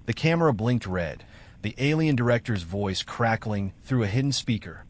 The camera blinked red, the alien director's voice crackling through a hidden speaker.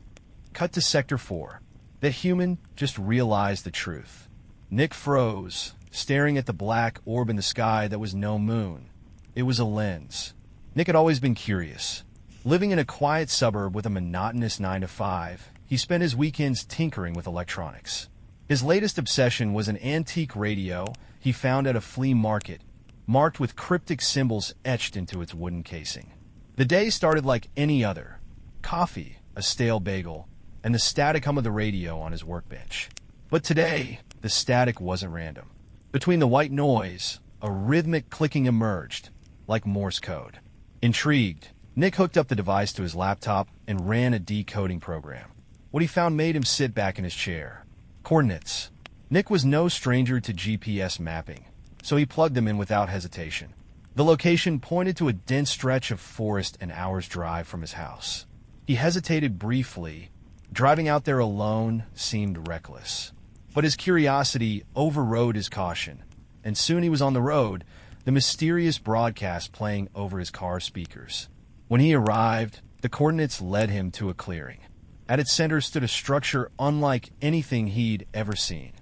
Cut to Sector 4. That human just realized the truth. Nick froze, staring at the black orb in the sky that was no moon. It was a lens. Nick had always been curious. Living in a quiet suburb with a monotonous 9-to-5, he spent his weekends tinkering with electronics. His latest obsession was an antique radio he found at a flea market, marked with cryptic symbols etched into its wooden casing. The day started like any other. Coffee, a stale bagel, and the static hum of the radio on his workbench. But today, the static wasn't random. Between the white noise, a rhythmic clicking emerged, like Morse code. Intrigued, Nick hooked up the device to his laptop and ran a decoding program. What he found made him sit back in his chair. Coordinates. Nick was no stranger to GPS mapping, so he plugged them in without hesitation. The location pointed to a dense stretch of forest an hour's drive from his house. He hesitated briefly. Driving out there alone seemed reckless. But his curiosity overrode his caution, and soon he was on the road, the mysterious broadcast playing over his car speakers. When he arrived, the coordinates led him to a clearing. At its center stood a structure unlike anything he'd ever seen.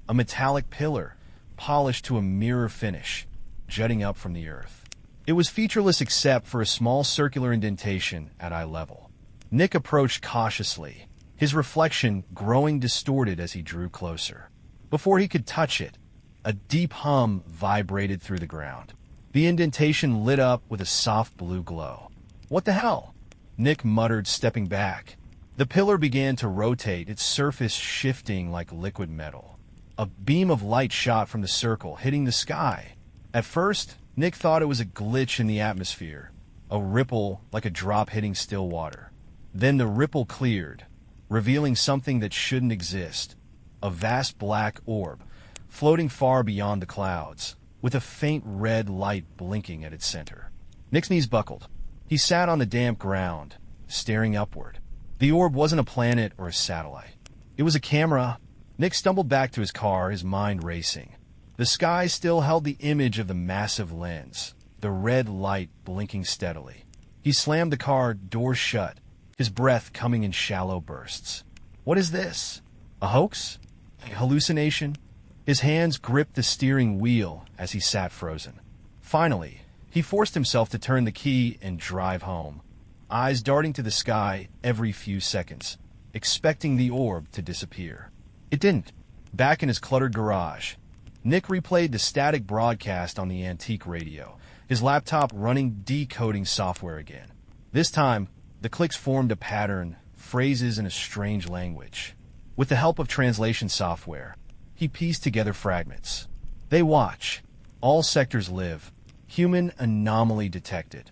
A metallic pillar, polished to a mirror finish, jutting up from the earth. It was featureless except for a small circular indentation at eye level. Nick approached cautiously, his reflection growing distorted as he drew closer. Before he could touch it, a deep hum vibrated through the ground. The indentation lit up with a soft blue glow. "What the hell?" Nick muttered, stepping back. The pillar began to rotate, its surface shifting like liquid metal. A beam of light shot from the circle, hitting the sky. At first, Nick thought it was a glitch in the atmosphere, a ripple like a drop hitting still water. Then the ripple cleared, revealing something that shouldn't exist. A vast black orb, floating far beyond the clouds, with a faint red light blinking at its center. Nick's knees buckled. He sat on the damp ground, staring upward. The orb wasn't a planet or a satellite. It was a camera. Nick stumbled back to his car, his mind racing. The sky still held the image of the massive lens, the red light blinking steadily. He slammed the car door shut, his breath coming in shallow bursts. What is this? A hoax? A hallucination? His hands gripped the steering wheel as he sat frozen. Finally, he forced himself to turn the key and drive home, eyes darting to the sky every few seconds, expecting the orb to disappear. It didn't. Back in his cluttered garage, Nick replayed the static broadcast on the antique radio, his laptop running decoding software again. This time, the clicks formed a pattern, phrases in a strange language. With the help of translation software, he pieced together fragments. They watch. All sectors live. Human anomaly detected.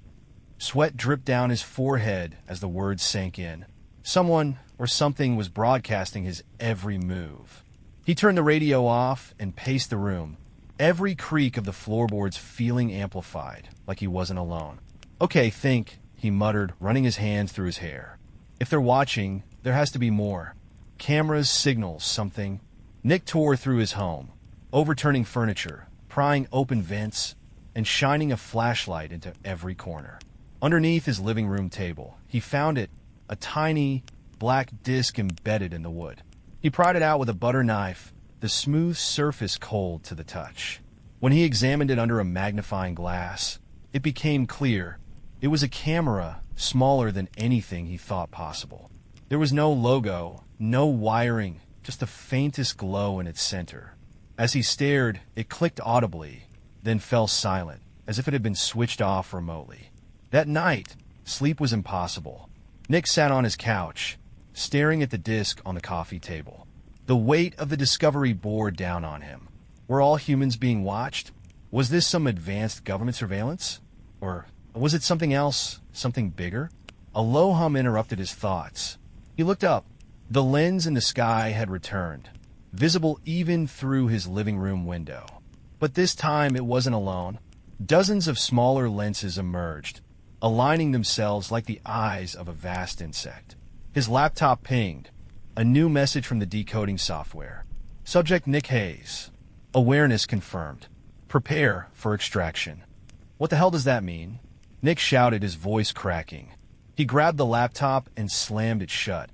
Sweat dripped down his forehead as the words sank in. Someone or something was broadcasting his every move. He turned the radio off and paced the room, every creak of the floorboards feeling amplified, like he wasn't alone. "Okay, think," he muttered, running his hands through his hair. "If they're watching, there has to be more. Cameras, signals, something." Nick tore through his home, overturning furniture, prying open vents, and shining a flashlight into every corner. Underneath his living room table, he found it, a tiny, black disc embedded in the wood. He pried it out with a butter knife, the smooth surface cold to the touch. When he examined it under a magnifying glass, it became clear. It was a camera smaller than anything he thought possible. There was no logo, no wiring, just the faintest glow in its center. As he stared, it clicked audibly, then fell silent, as if it had been switched off remotely. That night, sleep was impossible. Nick sat on his couch, staring at the disc on the coffee table. The weight of the discovery bore down on him. Were all humans being watched? Was this some advanced government surveillance? Or was it something else, something bigger? A low hum interrupted his thoughts. He looked up. The lens in the sky had returned, visible even through his living room window. But this time it wasn't alone. Dozens of smaller lenses emerged, aligning themselves like the eyes of a vast insect. His laptop pinged. A new message from the decoding software. Subject Nick Hayes. Awareness confirmed. Prepare for extraction. What the hell does that mean? Nick shouted, his voice cracking. He grabbed the laptop and slammed it shut,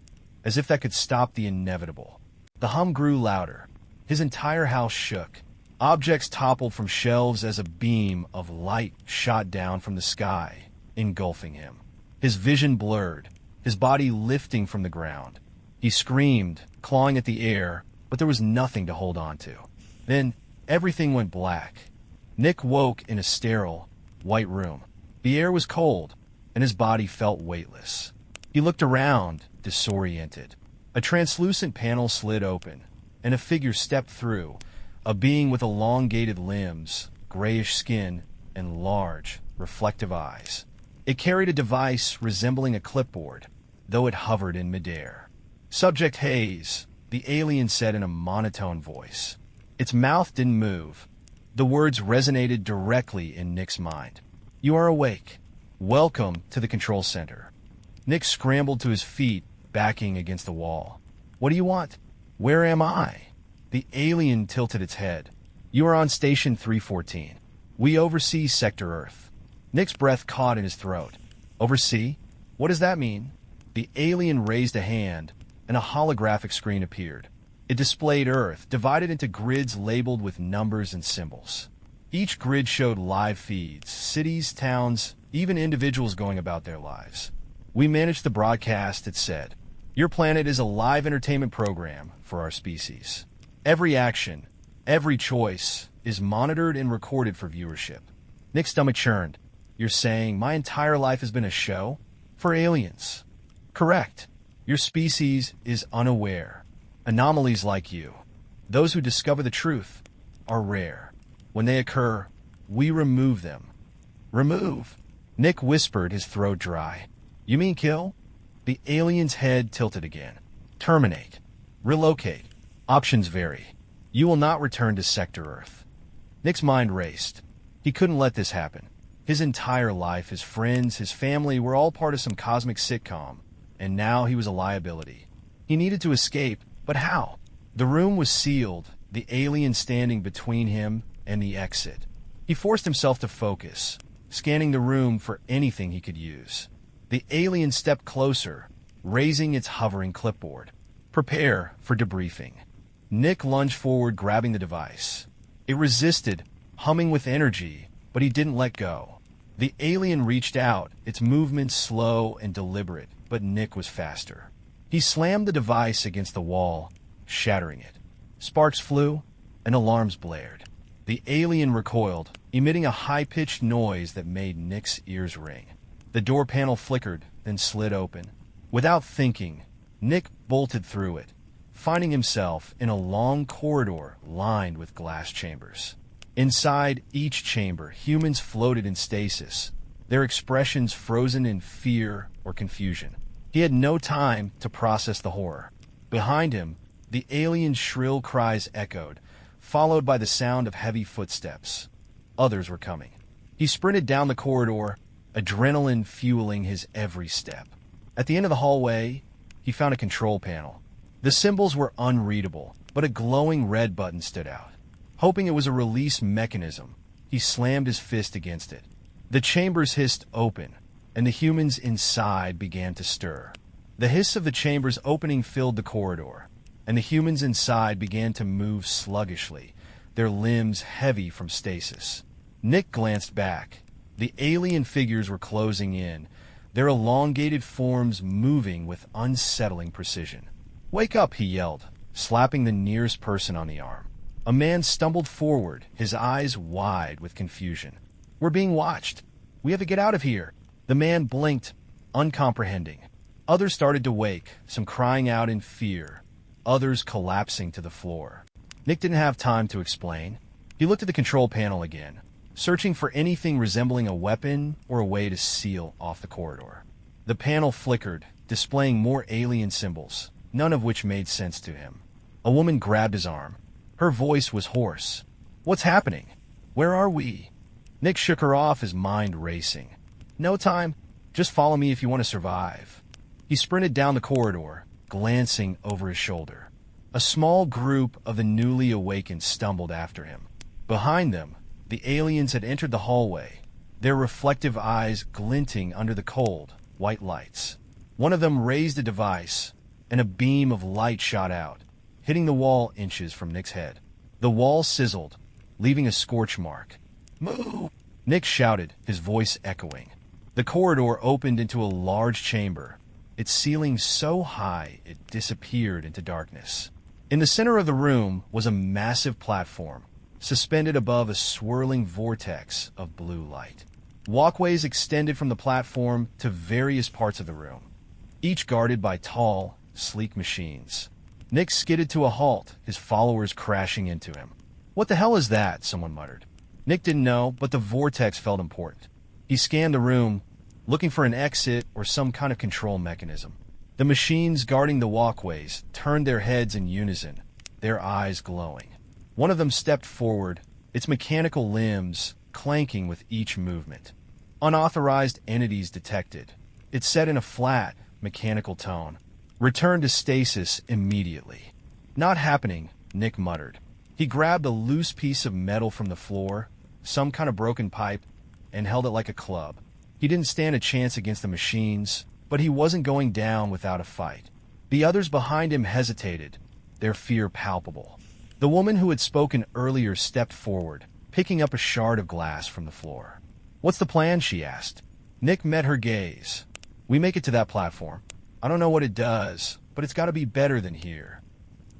as if that could stop the inevitable. The hum grew louder. His entire house shook. Objects toppled from shelves as a beam of light shot down from the sky, engulfing him. His vision blurred, his body lifting from the ground. He screamed, clawing at the air, but there was nothing to hold on to. Then everything went black. Nick woke in a sterile, white room. The air was cold, and his body felt weightless. He looked around, disoriented. A translucent panel slid open, and a figure stepped through, a being with elongated limbs, grayish skin, and large, reflective eyes. It carried a device resembling a clipboard, though it hovered in midair. "Subject Hayes," the alien said in a monotone voice. Its mouth didn't move. The words resonated directly in Nick's mind. "You are awake. Welcome to the control center." Nick scrambled to his feet, backing against the wall. "What do you want? Where am I?" The alien tilted its head. "You are on Station 314. We oversee Sector Earth." Nick's breath caught in his throat. "Oversee? What does that mean?" The alien raised a hand, and a holographic screen appeared. It displayed Earth, divided into grids labeled with numbers and symbols. Each grid showed live feeds, cities, towns, even individuals going about their lives. "We manage the broadcast," it said. "Your planet is a live entertainment program for our species. Every action, every choice is monitored and recorded for viewership." Nick's stomach churned. "You're saying my entire life has been a show? For aliens?" "Correct. Your species is unaware. Anomalies like you, those who discover the truth, are rare. When they occur, we remove them." "Remove?" Nick whispered, his throat dry. "You mean kill?" The alien's head tilted again. "Terminate. Relocate. Options vary. You will not return to Sector Earth." Nick's mind raced. He couldn't let this happen. His entire life, his friends, his family were all part of some cosmic sitcom, and now he was a liability. He needed to escape, but how? The room was sealed, the alien standing between him and the exit. He forced himself to focus, scanning the room for anything he could use. The alien stepped closer, raising its hovering clipboard. "Prepare for debriefing." Nick lunged forward, grabbing the device. It resisted, humming with energy, but he didn't let go. The alien reached out, its movements slow and deliberate, but Nick was faster. He slammed the device against the wall, shattering it. Sparks flew, and alarms blared. The alien recoiled, emitting a high-pitched noise that made Nick's ears ring. The door panel flickered, then slid open. Without thinking, Nick bolted through it, finding himself in a long corridor lined with glass chambers. Inside each chamber, humans floated in stasis, their expressions frozen in fear or confusion. He had no time to process the horror. Behind him, the alien's shrill cries echoed, followed by the sound of heavy footsteps. Others were coming. He sprinted down the corridor, adrenaline fueling his every step. At the end of the hallway, he found a control panel. The symbols were unreadable, but a glowing red button stood out. Hoping it was a release mechanism, he slammed his fist against it. The chambers hissed open, and the humans inside began to stir. The hiss of the chambers opening filled the corridor, and the humans inside began to move sluggishly, their limbs heavy from stasis. Nick glanced back. The alien figures were closing in, their elongated forms moving with unsettling precision. "Wake up," he yelled, slapping the nearest person on the arm. A man stumbled forward, his eyes wide with confusion. "We're being watched. We have to get out of here." The man blinked, uncomprehending. Others started to wake, some crying out in fear, others collapsing to the floor. Nick didn't have time to explain. He looked at the control panel again, searching for anything resembling a weapon or a way to seal off the corridor. The panel flickered, displaying more alien symbols, none of which made sense to him. A woman grabbed his arm. Her voice was hoarse. "What's happening? Where are we?" Nick shook her off, his mind racing. "No time. Just follow me if you want to survive." He sprinted down the corridor, glancing over his shoulder. A small group of the newly awakened stumbled after him. Behind them, the aliens had entered the hallway, their reflective eyes glinting under the cold, white lights. One of them raised a device, and a beam of light shot out, hitting the wall inches from Nick's head. The wall sizzled, leaving a scorch mark. "Move!" Nick shouted, his voice echoing. The corridor opened into a large chamber, its ceiling so high it disappeared into darkness. In the center of the room was a massive platform, suspended above a swirling vortex of blue light. Walkways extended from the platform to various parts of the room, each guarded by tall, sleek machines. Nick skidded to a halt, his followers crashing into him. "What the hell is that?" someone muttered. Nick didn't know, but the vortex felt important. He scanned the room, looking for an exit or some kind of control mechanism. The machines guarding the walkways turned their heads in unison, their eyes glowing. One of them stepped forward, its mechanical limbs clanking with each movement. Unauthorized entities detected. It said in a flat, mechanical tone, "Return to stasis immediately." "Not happening," Nick muttered. He grabbed a loose piece of metal from the floor, some kind of broken pipe, and held it like a club. He didn't stand a chance against the machines, but he wasn't going down without a fight. The others behind him hesitated, their fear palpable. The woman who had spoken earlier stepped forward, picking up a shard of glass from the floor. "What's the plan?" she asked. Nick met her gaze. "We make it to that platform. I don't know what it does, but it's got to be better than here."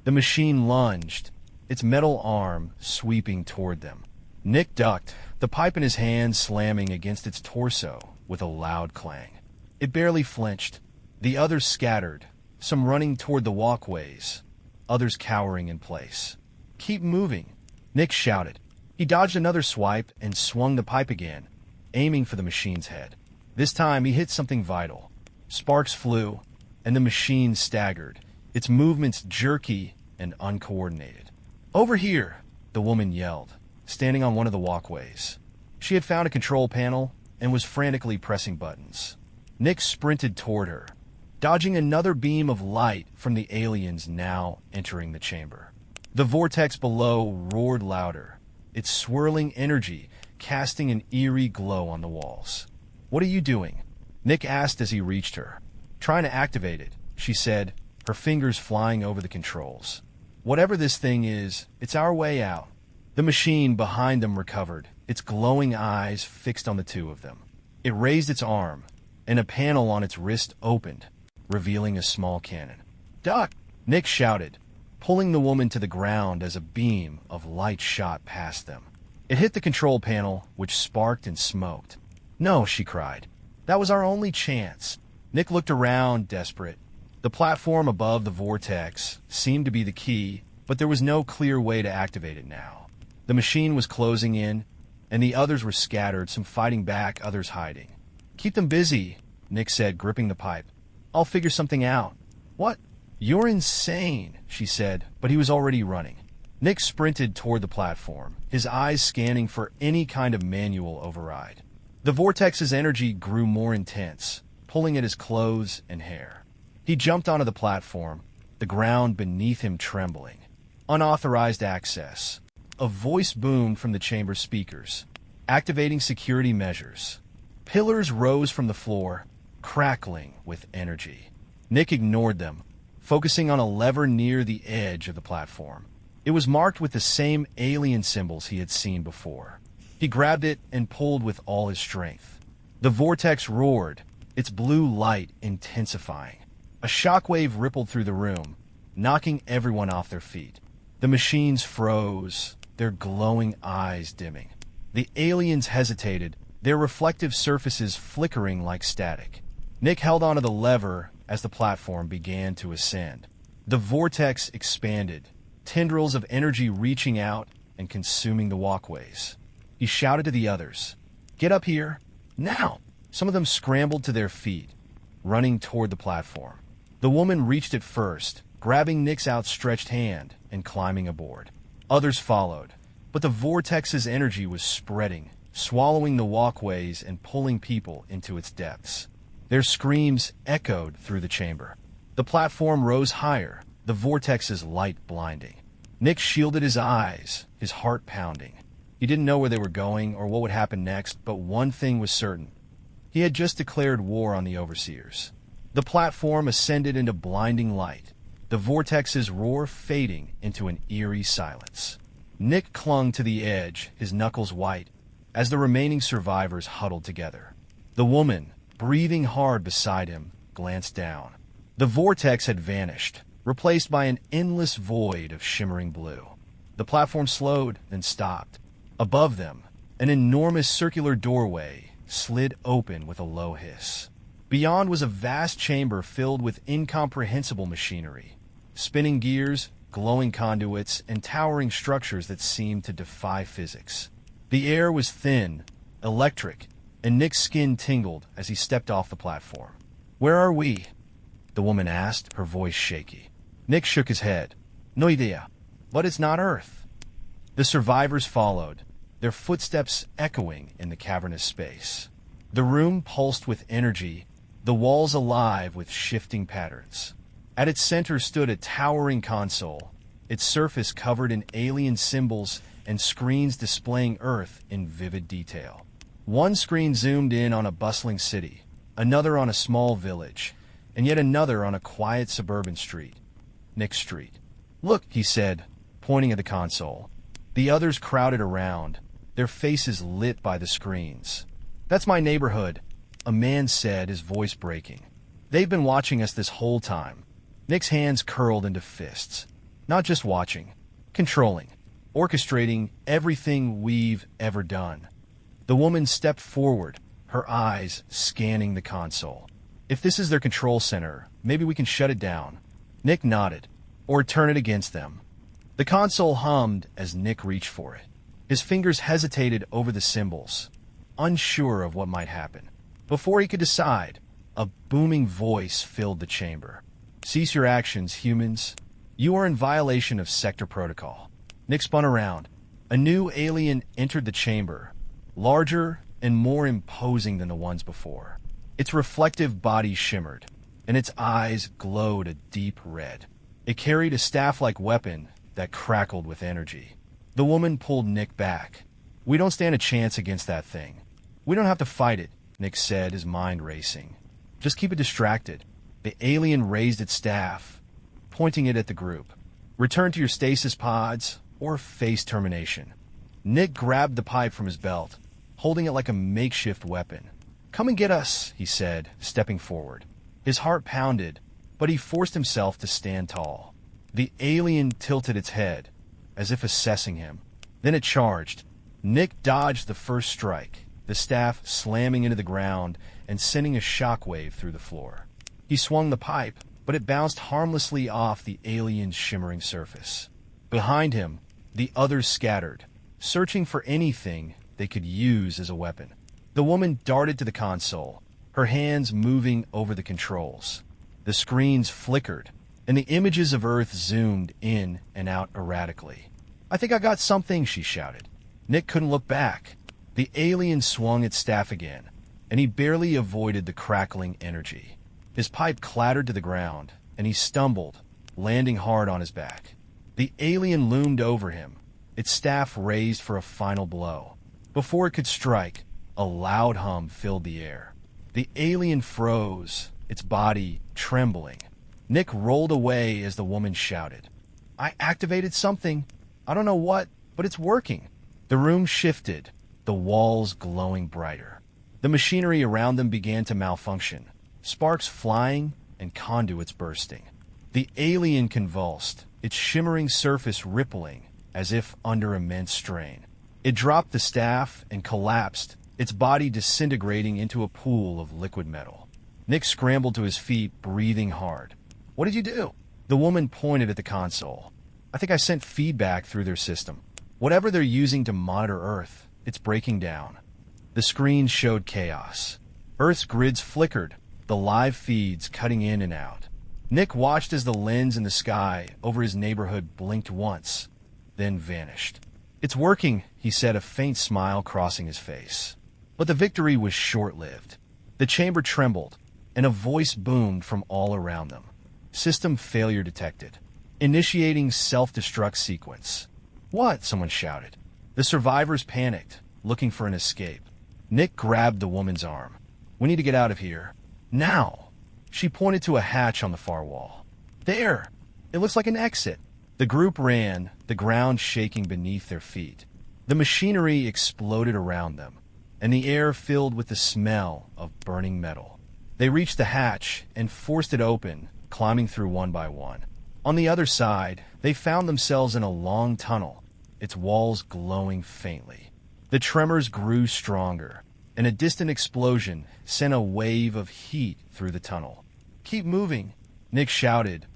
The machine lunged, its metal arm sweeping toward them. Nick ducked, the pipe in his hand slamming against its torso with a loud clang. It barely flinched. The others scattered, some running toward the walkways, others cowering in place. "Keep moving," Nick shouted. He dodged another swipe and swung the pipe again, aiming for the machine's head. This time he hit something vital. Sparks flew, and the machine staggered, its movements jerky and uncoordinated. "Over here," the woman yelled, standing on one of the walkways. She had found a control panel and was frantically pressing buttons. Nick sprinted toward her, dodging another beam of light from the aliens now entering the chamber. The vortex below roared louder, its swirling energy casting an eerie glow on the walls. "What are you doing?" Nick asked as he reached her. "Trying to activate it," she said, her fingers flying over the controls. "Whatever this thing is, it's our way out." The machine behind them recovered, its glowing eyes fixed on the two of them. It raised its arm, and a panel on its wrist opened, revealing a small cannon. "Duck!" Nick shouted, pulling the woman to the ground as a beam of light shot past them. It hit the control panel, which sparked and smoked. "No," she cried. "That was our only chance." Nick looked around, desperate. The platform above the vortex seemed to be the key, but there was no clear way to activate it now. The machine was closing in, and the others were scattered, some fighting back, others hiding. "Keep them busy," Nick said, gripping the pipe. "I'll figure something out." "What?" "You're insane," she said, but he was already running. Nick sprinted toward the platform, his eyes scanning for any kind of manual override. The vortex's energy grew more intense, pulling at his clothes and hair. He jumped onto the platform, the ground beneath him trembling. Unauthorized access. A voice boomed from the chamber speakers, activating security measures. Pillars rose from the floor, crackling with energy. Nick ignored them, focusing on a lever near the edge of the platform. It was marked with the same alien symbols he had seen before. He grabbed it and pulled with all his strength. The vortex roared, its blue light intensifying. A shockwave rippled through the room, knocking everyone off their feet. The machines froze, their glowing eyes dimming. The aliens hesitated, their reflective surfaces flickering like static. Nick held onto the lever as the platform began to ascend. The vortex expanded, tendrils of energy reaching out and consuming the walkways. He shouted to the others, "Get up here, now!" Some of them scrambled to their feet, running toward the platform. The woman reached it first, grabbing Nick's outstretched hand and climbing aboard. Others followed, but the vortex's energy was spreading, swallowing the walkways and pulling people into its depths. Their screams echoed through the chamber. The platform rose higher, the vortex's light blinding. Nick shielded his eyes, his heart pounding. He didn't know where they were going or what would happen next, but one thing was certain. He had just declared war on the Overseers. The platform ascended into blinding light, the vortex's roar fading into an eerie silence. Nick clung to the edge, his knuckles white, as the remaining survivors huddled together. The woman, breathing hard beside him, glanced down. The vortex had vanished, replaced by an endless void of shimmering blue. The platform slowed, then stopped. Above them, an enormous circular doorway slid open with a low hiss. Beyond was a vast chamber filled with incomprehensible machinery, spinning gears, glowing conduits, and towering structures that seemed to defy physics. The air was thin, electric, and Nick's skin tingled as he stepped off the platform. "Where are we?" the woman asked, her voice shaky. Nick shook his head. "No idea, but it's not Earth." The survivors followed, their footsteps echoing in the cavernous space. The room pulsed with energy, the walls alive with shifting patterns. At its center stood a towering console, its surface covered in alien symbols and screens displaying Earth in vivid detail. One screen zoomed in on a bustling city, another on a small village, and yet another on a quiet suburban street. Nick Street. "Look," he said, pointing at the console. The others crowded around, their faces lit by the screens. "That's my neighborhood," a man said, his voice breaking. "They've been watching us this whole time." Nick's hands curled into fists. "Not just watching, controlling, orchestrating everything we've ever done." The woman stepped forward, her eyes scanning the console. "If this is their control center, maybe we can shut it down." Nick nodded. "Or turn it against them." The console hummed as Nick reached for it. His fingers hesitated over the symbols, unsure of what might happen. Before he could decide, a booming voice filled the chamber. "Cease your actions, humans. You are in violation of sector protocol." Nick spun around. A new alien entered the chamber, larger and more imposing than the ones before. Its reflective body shimmered, and its eyes glowed a deep red. It carried a staff-like weapon that crackled with energy. The woman pulled Nick back. "We don't stand a chance against that thing." "We don't have to fight it," Nick said, his mind racing. "Just keep it distracted." The alien raised its staff, pointing it at the group. "Return to your stasis pods or face termination." Nick grabbed the pipe from his belt, holding it like a makeshift weapon. "Come and get us," he said, stepping forward. His heart pounded, but he forced himself to stand tall. The alien tilted its head, as if assessing him. Then it charged. Nick dodged the first strike, the staff slamming into the ground and sending a shockwave through the floor. He swung the pipe, but it bounced harmlessly off the alien's shimmering surface. Behind him, the others scattered, searching for anything they could use as a weapon. The woman darted to the console, her hands moving over the controls. The screens flickered, and the images of Earth zoomed in and out erratically. "I think I got something," she shouted. Nick couldn't look back. The alien swung its staff again, and he barely avoided the crackling energy. His pipe clattered to the ground, and he stumbled, landing hard on his back. The alien loomed over him, its staff raised for a final blow. Before it could strike, a loud hum filled the air. The alien froze, its body trembling. Nick rolled away as the woman shouted, "I activated something. I don't know what, but it's working." The room shifted, the walls glowing brighter. The machinery around them began to malfunction, sparks flying and conduits bursting. The alien convulsed, its shimmering surface rippling as if under immense strain. It dropped the staff and collapsed, its body disintegrating into a pool of liquid metal. Nick scrambled to his feet, breathing hard. "What did you do?" The woman pointed at the console. "I think I sent feedback through their system. Whatever they're using to monitor Earth, it's breaking down." The screen showed chaos. Earth's grids flickered, the live feeds cutting in and out. Nick watched as the lens in the sky over his neighborhood blinked once, then vanished. "It's working," he said, a faint smile crossing his face. But the victory was short-lived. The chamber trembled, and a voice boomed from all around them. "System failure detected. Initiating self-destruct sequence." "What?" someone shouted. The survivors panicked, looking for an escape. Nick grabbed the woman's arm. "We need to get out of here. Now!" She pointed to a hatch on the far wall. "There! It looks like an exit." The group ran, the ground shaking beneath their feet. The machinery exploded around them, and the air filled with the smell of burning metal. They reached the hatch and forced it open, climbing through one by one. On the other side, they found themselves in a long tunnel, its walls glowing faintly. The tremors grew stronger, and a distant explosion sent a wave of heat through the tunnel. "Keep moving," Nick shouted,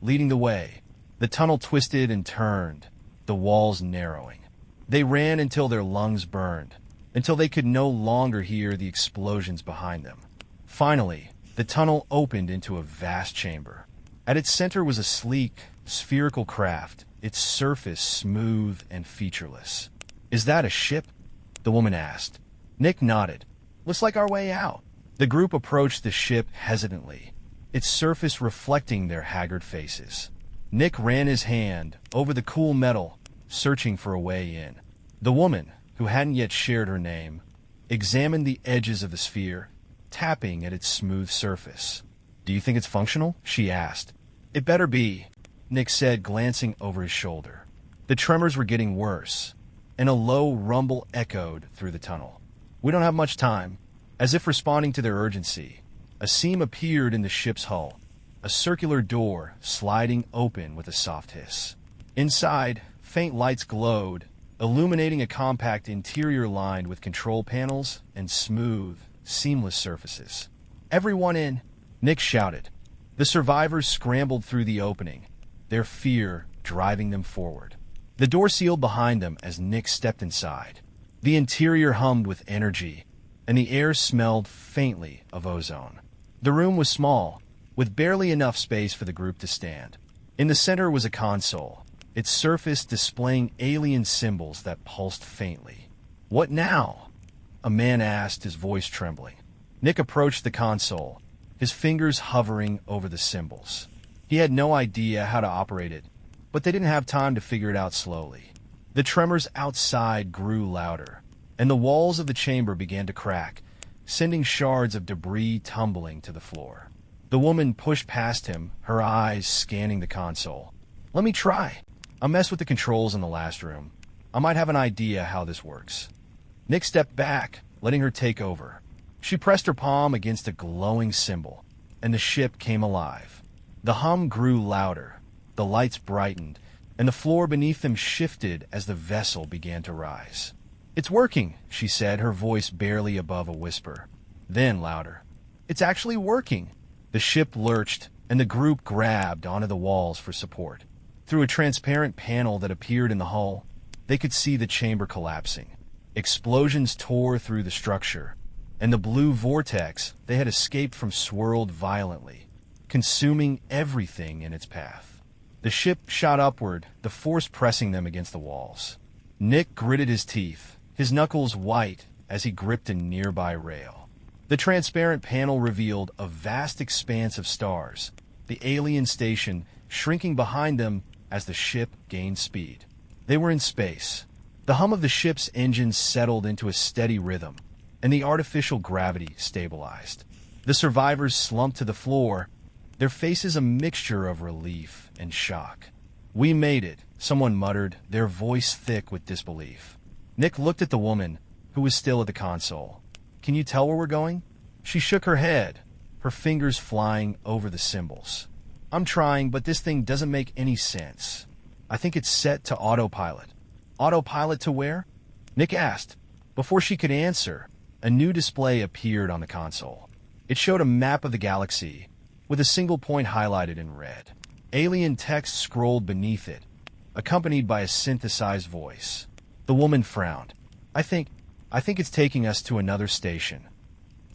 leading the way. The tunnel twisted and turned, the walls narrowing. They ran until their lungs burned, until they could no longer hear the explosions behind them. Finally, the tunnel opened into a vast chamber. At its center was a sleek, spherical craft, its surface smooth and featureless. "Is that a ship?" the woman asked. Nick nodded. "Looks like our way out." The group approached the ship hesitantly, its surface reflecting their haggard faces. Nick ran his hand over the cool metal, searching for a way in. The woman, who hadn't yet shared her name, examined the edges of the sphere, tapping at its smooth surface. "Do you think it's functional?" she asked. "It better be," Nick said, glancing over his shoulder. The tremors were getting worse, and a low rumble echoed through the tunnel. "We don't have much time." As if responding to their urgency, a seam appeared in the ship's hull, a circular door sliding open with a soft hiss. Inside, faint lights glowed, illuminating a compact interior lined with control panels and smooth, seamless surfaces. "Everyone in!" Nick shouted. The survivors scrambled through the opening, their fear driving them forward. The door sealed behind them as Nick stepped inside. The interior hummed with energy, and the air smelled faintly of ozone. The room was small, with barely enough space for the group to stand. In the center was a console, its surface displaying alien symbols that pulsed faintly. "What now?" a man asked, his voice trembling. Nick approached the console, his fingers hovering over the symbols. He had no idea how to operate it, but they didn't have time to figure it out slowly. The tremors outside grew louder, and the walls of the chamber began to crack, sending shards of debris tumbling to the floor. The woman pushed past him, her eyes scanning the console. "Let me try. I messed with the controls in the last room. I might have an idea how this works." Nick stepped back, letting her take over. She pressed her palm against a glowing symbol, and the ship came alive. The hum grew louder, the lights brightened, and the floor beneath them shifted as the vessel began to rise. "It's working," she said, her voice barely above a whisper. Then louder, "It's actually working." The ship lurched, and the group grabbed onto the walls for support. Through a transparent panel that appeared in the hull, they could see the chamber collapsing. Explosions tore through the structure, and the blue vortex they had escaped from swirled violently, consuming everything in its path. The ship shot upward, the force pressing them against the walls. Nick gritted his teeth, his knuckles white as he gripped a nearby rail. The transparent panel revealed a vast expanse of stars, the alien station shrinking behind them as the ship gained speed. They were in space. The hum of the ship's engines settled into a steady rhythm, and the artificial gravity stabilized. The survivors slumped to the floor, their faces a mixture of relief and shock. "We made it," someone muttered, their voice thick with disbelief. Nick looked at the woman, who was still at the console. "Can you tell where we're going?" She shook her head, her fingers flying over the symbols. "I'm trying, but this thing doesn't make any sense. I think it's set to autopilot." "Autopilot to where?" Nick asked. Before she could answer, a new display appeared on the console. It showed a map of the galaxy, with a single point highlighted in red. Alien text scrolled beneath it, accompanied by a synthesized voice. The woman frowned. I think it's taking us to another station."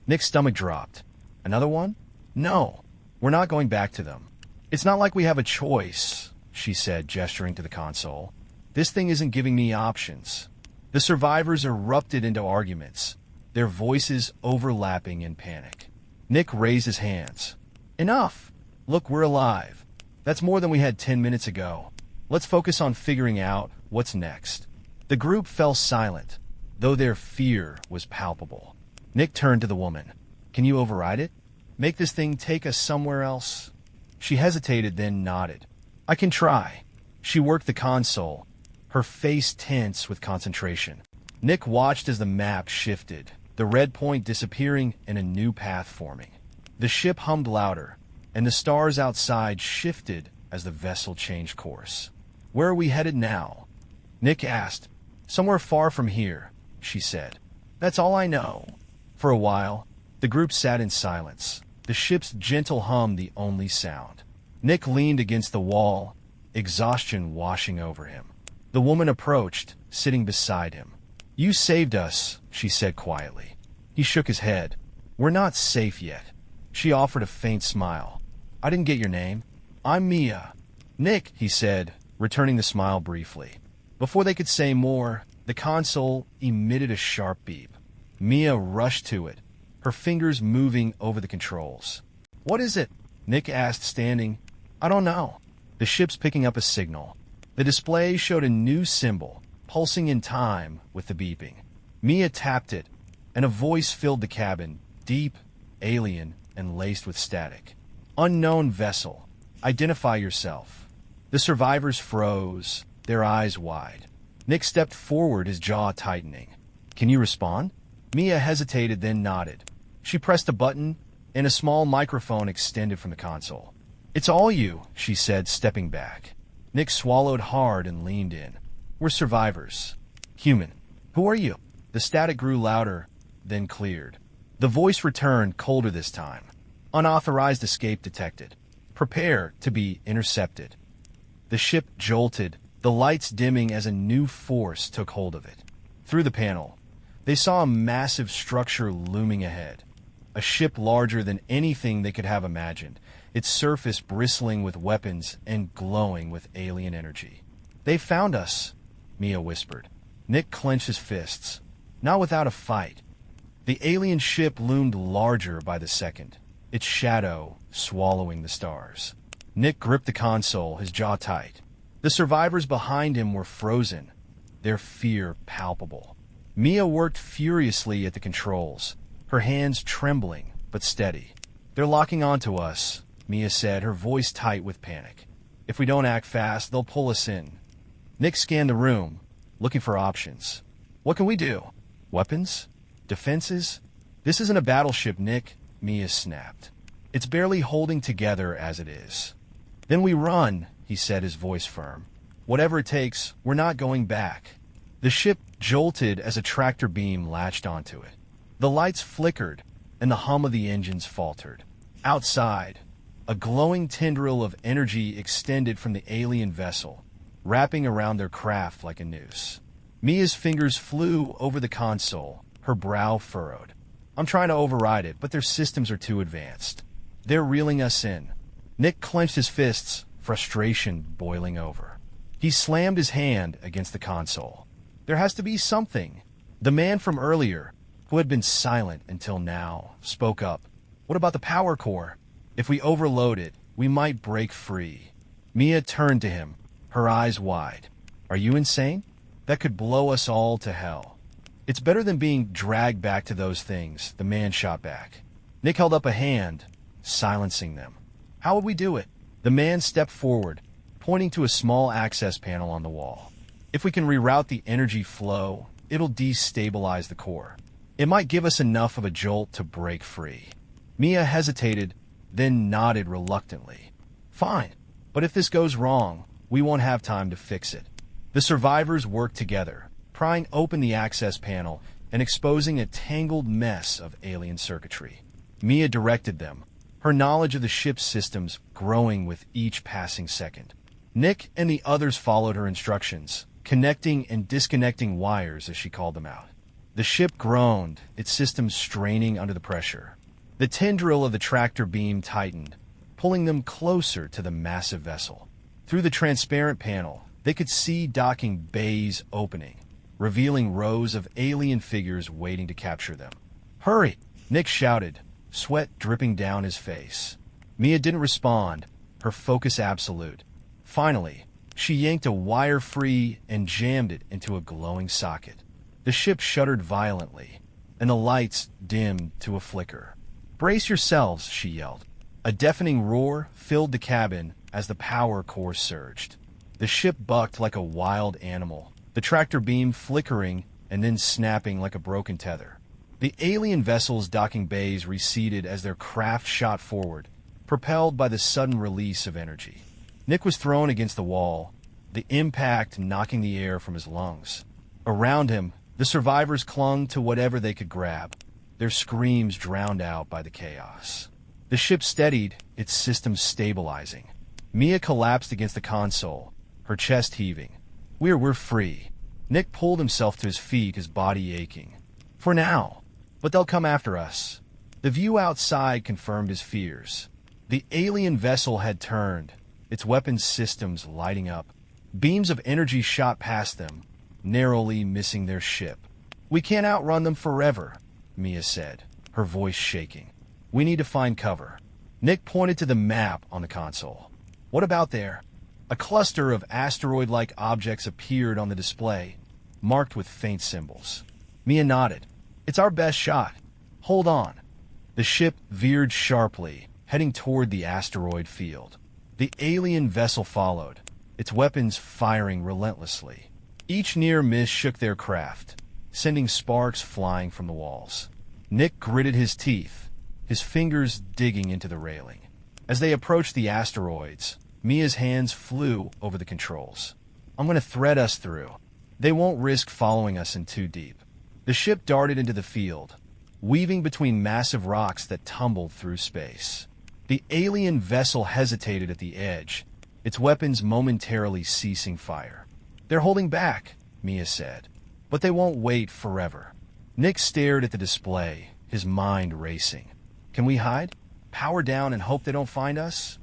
Nick's stomach dropped. "Another one?" "No, we're not going back to them. It's not like we have a choice," she said, gesturing to the console. "This thing isn't giving me options." The survivors erupted into arguments, their voices overlapping in panic. Nick raised his hands. "Enough! Look, we're alive. That's more than we had 10 minutes ago. Let's focus on figuring out what's next." The group fell silent, though their fear was palpable. Nick turned to the woman. Can you override it? Make this thing take us somewhere else? She hesitated, then nodded. I can try. She worked the console, her face tense with concentration. Nick watched as the map shifted, the red point disappearing and a new path forming. The ship hummed louder, and the stars outside shifted as the vessel changed course. Where are we headed now? Nick asked. Somewhere far from here, she said. That's all I know. For a while, the group sat in silence, the ship's gentle hum the only sound. Nick leaned against the wall, exhaustion washing over him. The woman approached, sitting beside him. You saved us, she said quietly. He shook his head. We're not safe yet. She offered a faint smile. I didn't get your name. I'm Mia. Nick, he said, returning the smile briefly. Before they could say more, the console emitted a sharp beep. Mia rushed to it, her fingers moving over the controls. What is it? Nick asked, standing. I don't know. The ship's picking up a signal. The display showed a new symbol, pulsing in time with the beeping. Mia tapped it, and a voice filled the cabin, deep, alien, and laced with static. Unknown vessel. Identify yourself. The survivors froze, their eyes wide. Nick stepped forward, his jaw tightening. Can you respond? Mia hesitated, then nodded. She pressed a button, and a small microphone extended from the console. It's all you, she said, stepping back. Nick swallowed hard and leaned in. We're survivors. Human. Who are you? The static grew louder, then cleared. The voice returned, colder this time. Unauthorized escape detected. Prepare to be intercepted. The ship jolted, the lights dimming as a new force took hold of it. Through the panel, they saw a massive structure looming ahead. A ship larger than anything they could have imagined, its surface bristling with weapons and glowing with alien energy. They found us, Mia whispered. Nick clenched his fists. Not without a fight. The alien ship loomed larger by the second, its shadow swallowing the stars. Nick gripped the console, his jaw tight. The survivors behind him were frozen, their fear palpable. Mia worked furiously at the controls, her hands trembling but steady. They're locking onto us, Mia said, her voice tight with panic. If we don't act fast, they'll pull us in. Nick scanned the room, looking for options. What can we do? Weapons? Defenses? This isn't a battleship, Nick, Mia snapped. It's barely holding together as it is. Then we run, he said, his voice firm. Whatever it takes, we're not going back. The ship jolted as a tractor beam latched onto it. The lights flickered, and the hum of the engines faltered. Outside, a glowing tendril of energy extended from the alien vessel, wrapping around their craft like a noose. Mia's fingers flew over the console, her brow furrowed. I'm trying to override it, but their systems are too advanced. They're reeling us in. Nick clenched his fists, frustration boiling over. He slammed his hand against the console. There has to be something. The man from earlier, who had been silent until now, spoke up. What about the power core? If we overload it, we might break free. Mia turned to him, her eyes wide. Are you insane? That could blow us all to hell. It's better than being dragged back to those things, the man shot back. Nick held up a hand, silencing them. How would we do it? The man stepped forward, pointing to a small access panel on the wall. If we can reroute the energy flow, it'll destabilize the core. It might give us enough of a jolt to break free. Mia hesitated, then nodded reluctantly. Fine, but if this goes wrong, we won't have time to fix it. The survivors worked together, prying open the access panel and exposing a tangled mess of alien circuitry. Mia directed them, her knowledge of the ship's systems growing with each passing second. Nick and the others followed her instructions, connecting and disconnecting wires as she called them out. The ship groaned, its systems straining under the pressure. The tendril of the tractor beam tightened, pulling them closer to the massive vessel. Through the transparent panel, they could see docking bays opening, revealing rows of alien figures waiting to capture them. Hurry! Nick shouted, sweat dripping down his face. Mia didn't respond, her focus absolute. Finally, She yanked a wire free and jammed it into a glowing socket. The ship shuddered violently, and the lights dimmed to a flicker. "Brace yourselves," she yelled. A deafening roar filled the cabin as the power core surged. The ship bucked like a wild animal, the tractor beam flickering and then snapping like a broken tether. The alien vessel's docking bays receded as their craft shot forward, propelled by the sudden release of energy. Nick was thrown against the wall, the impact knocking the air from his lungs. Around him, the survivors clung to whatever they could grab, their screams drowned out by the chaos. The ship steadied, its systems stabilizing. Mia collapsed against the console, her chest heaving. We're free." Nick pulled himself to his feet, his body aching. "For now. But they'll come after us." The view outside confirmed his fears. The alien vessel had turned, its weapons systems lighting up. Beams of energy shot past them, narrowly missing their ship. "We can't outrun them forever," Mia said, her voice shaking. "We need to find cover." Nick pointed to the map on the console. "What about there?" A cluster of asteroid-like objects appeared on the display, marked with faint symbols. Mia nodded. "It's our best shot. Hold on." The ship veered sharply, heading toward the asteroid field. The alien vessel followed, its weapons firing relentlessly. Each near miss shook their craft, sending sparks flying from the walls. Nick gritted his teeth, his fingers digging into the railing. As they approached the asteroids, Mia's hands flew over the controls. "I'm going to thread us through. They won't risk following us in too deep." The ship darted into the field, weaving between massive rocks that tumbled through space. The alien vessel hesitated at the edge, its weapons momentarily ceasing fire. "They're holding back," Mia said, "but they won't wait forever." Nick stared at the display, his mind racing. "Can we hide? Power down and hope they don't find us?"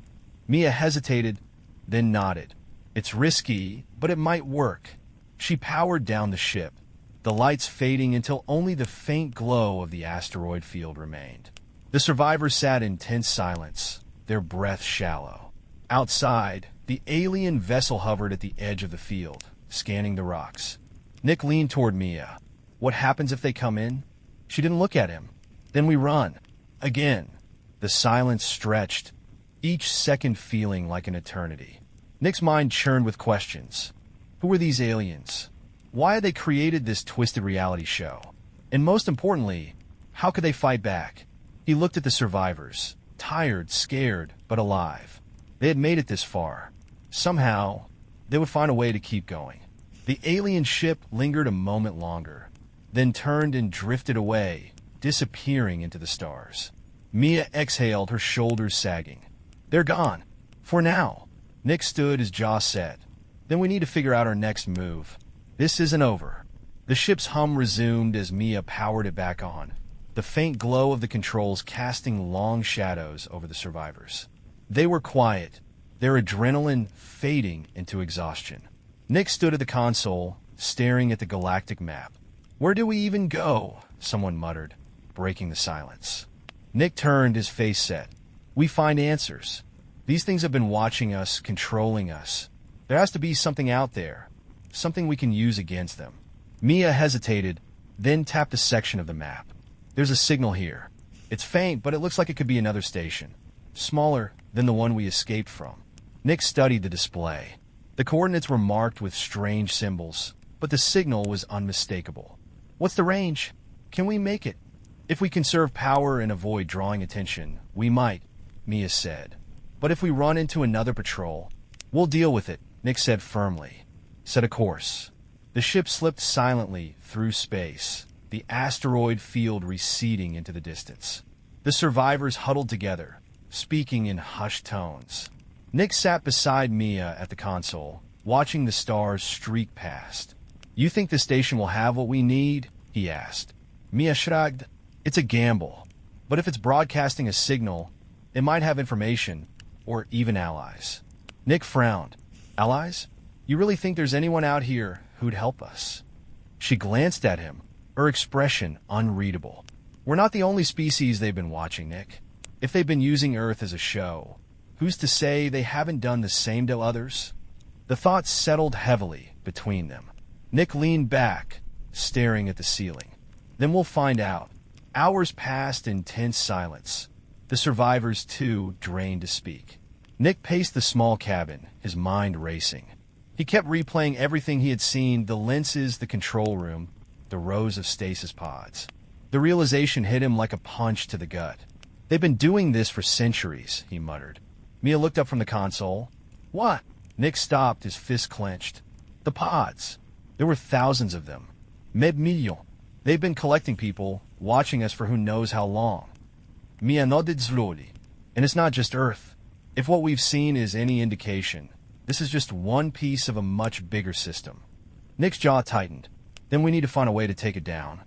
Mia hesitated, then nodded. "It's risky, but it might work." She powered down the ship, the lights fading until only the faint glow of the asteroid field remained. The survivors sat in tense silence, their breath shallow. Outside, the alien vessel hovered at the edge of the field, scanning the rocks. Nick leaned toward Mia. "What happens if they come in?" She didn't look at him. "Then we run." Again, the silence stretched, each second feeling like an eternity. Nick's mind churned with questions. Who are these aliens? Why had they created this twisted reality show? And most importantly, how could they fight back? He looked at the survivors, tired, scared, but alive. They had made it this far. Somehow, they would find a way to keep going. The alien ship lingered a moment longer, then turned and drifted away, disappearing into the stars. Mia exhaled, her shoulders sagging. "They're gone. For now." Nick stood, his jaw set. "Then we need to figure out our next move. This isn't over." The ship's hum resumed as Mia powered it back on, the faint glow of the controls casting long shadows over the survivors. They were quiet, their adrenaline fading into exhaustion. Nick stood at the console, staring at the galactic map. "Where do we even go?" someone muttered, breaking the silence. Nick turned, his face set. "We find answers. These things have been watching us, controlling us. There has to be something out there, something we can use against them." Mia hesitated, then tapped a section of the map. "There's a signal here. It's faint, but it looks like it could be another station. Smaller than the one we escaped from." Nick studied the display. The coordinates were marked with strange symbols, but the signal was unmistakable. "What's the range? Can we make it?" "If we conserve power and avoid drawing attention, we might," Mia said. "But if we run into another patrol, we'll deal with it," Nick said firmly. "Set a course." The ship slipped silently through space, the asteroid field receding into the distance. The survivors huddled together, speaking in hushed tones. Nick sat beside Mia at the console, watching the stars streak past. "You think the station will have what we need?" he asked. Mia shrugged. "It's a gamble. But if it's broadcasting a signal, it might have information, or even allies." Nick frowned. "Allies? You really think there's anyone out here who'd help us?" She glanced at him, her expression unreadable. "We're not the only species they've been watching, Nick. If they've been using Earth as a show, who's to say they haven't done the same to others?" The thoughts settled heavily between them. Nick leaned back, staring at the ceiling. Then we'll find out. Hours passed in tense silence. The survivors, too, drained to speak. Nick paced the small cabin, his mind racing. He kept replaying everything he had seen, the lenses, the control room, the rows of stasis pods. The realization hit him like a punch to the gut. They've been doing this for centuries, he muttered. Mia looked up from the console. What? Nick stopped, his fist clenched. The pods. There were thousands of them. Med million. They've been collecting people, watching us for who knows how long. Mia nodded slowly. And it's not just Earth. If what we've seen is any indication, this is just one piece of a much bigger system. Nick's jaw tightened. Then we need to find a way to take it down.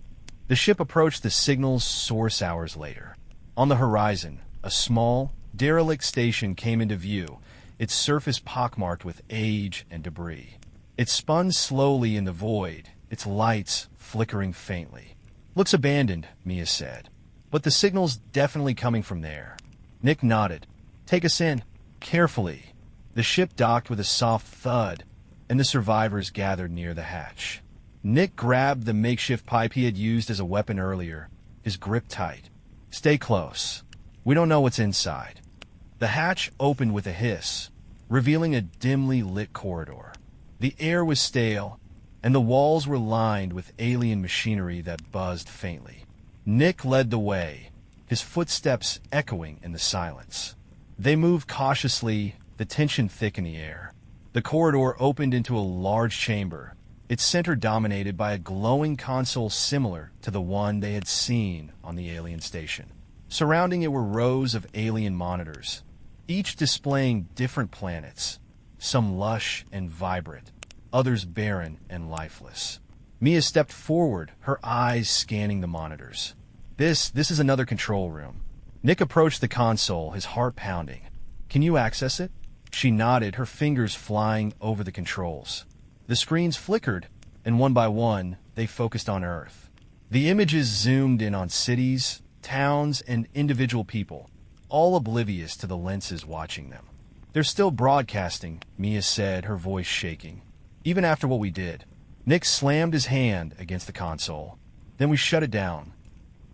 The ship approached the signal's source hours later. On the horizon, a small, derelict station came into view, its surface pockmarked with age and debris. It spun slowly in the void, its lights flickering faintly. Looks abandoned, Mia said. But the signal's definitely coming from there. Nick nodded. Take us in. Carefully. The ship docked with a soft thud, and the survivors gathered near the hatch. Nick grabbed the makeshift pipe he had used as a weapon earlier, his grip tight. Stay close. We don't know what's inside. The hatch opened with a hiss, revealing a dimly lit corridor. The air was stale, and the walls were lined with alien machinery that buzzed faintly. Nick led the way, his footsteps echoing in the silence. They moved cautiously, the tension thick in the air. The corridor opened into a large chamber, its center dominated by a glowing console similar to the one they had seen on the alien station. Surrounding it were rows of alien monitors, each displaying different planets, some lush and vibrant, others barren and lifeless. Mia stepped forward, her eyes scanning the monitors. This is another control room. Nick approached the console, his heart pounding. Can you access it? She nodded, her fingers flying over the controls. The screens flickered, and one by one, they focused on Earth. The images zoomed in on cities, towns, and individual people, all oblivious to the lenses watching them. They're still broadcasting, Mia said, her voice shaking. Even after what we did. Nick slammed his hand against the console. Then we shut it down.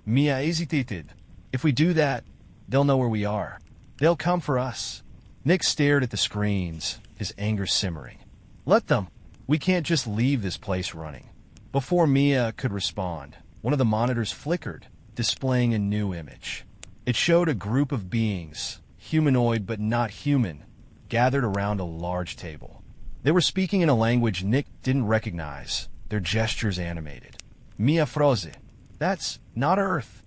Mia hesitated. If we do that, they'll know where we are. They'll come for us. Nick stared at the screens, his anger simmering. Let them. We can't just leave this place running. Before Mia could respond, one of the monitors flickered, displaying a new image. It showed a group of beings, humanoid but not human, gathered around a large table. They were speaking in a language Nick didn't recognize, their gestures animated. Mia froze. That's not Earth.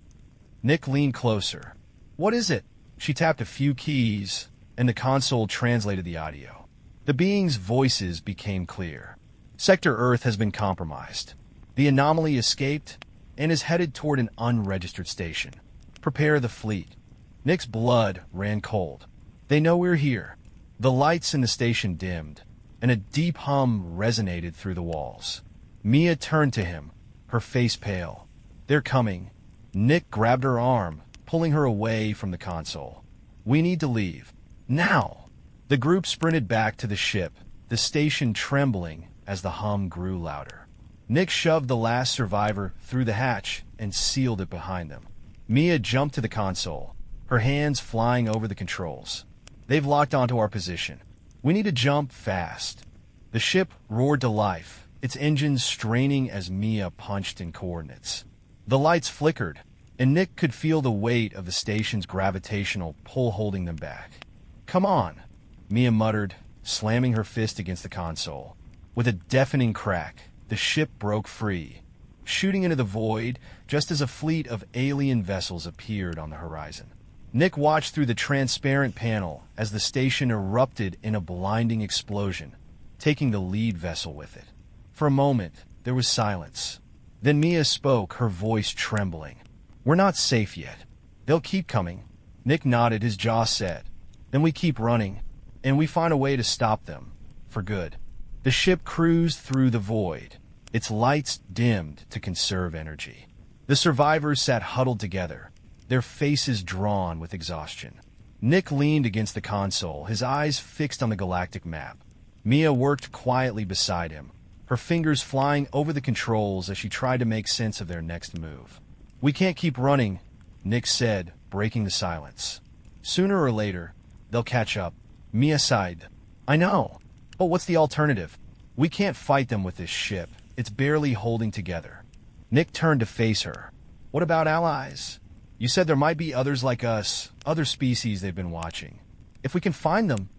Nick leaned closer. What is it? She tapped a few keys, and the console translated the audio. The beings' voices became clear. Sector Earth has been compromised. The anomaly escaped and is headed toward an unregistered station. Prepare the fleet. Nick's blood ran cold. They know we're here. The lights in the station dimmed, and a deep hum resonated through the walls. Mia turned to him, her face pale. They're coming. Nick grabbed her arm, pulling her away from the console. We need to leave. Now! The group sprinted back to the ship, the station trembling as the hum grew louder. Nick shoved the last survivor through the hatch and sealed it behind them. Mia jumped to the console, her hands flying over the controls. They've locked onto our position. We need to jump fast. The ship roared to life, its engines straining as Mia punched in coordinates. The lights flickered, and Nick could feel the weight of the station's gravitational pull holding them back. Come on, Mia muttered, slamming her fist against the console. With a deafening crack, the ship broke free, shooting into the void just as a fleet of alien vessels appeared on the horizon. Nick watched through the transparent panel as the station erupted in a blinding explosion, taking the lead vessel with it. For a moment, there was silence. Then Mia spoke, her voice trembling. We're not safe yet. They'll keep coming. Nick nodded, his jaw set. Then we keep running, and we find a way to stop them, for good. The ship cruised through the void, its lights dimmed to conserve energy. The survivors sat huddled together, their faces drawn with exhaustion. Nick leaned against the console, his eyes fixed on the galactic map. Mia worked quietly beside him, her fingers flying over the controls as she tried to make sense of their next move. "We can't keep running," Nick said, breaking the silence. "Sooner or later, they'll catch up." Mia sighed. "I know, but what's the alternative? We can't fight them with this ship. It's barely holding together." Nick turned to face her. "What about allies? You said there might be others like us, other species they've been watching. If we can find them..."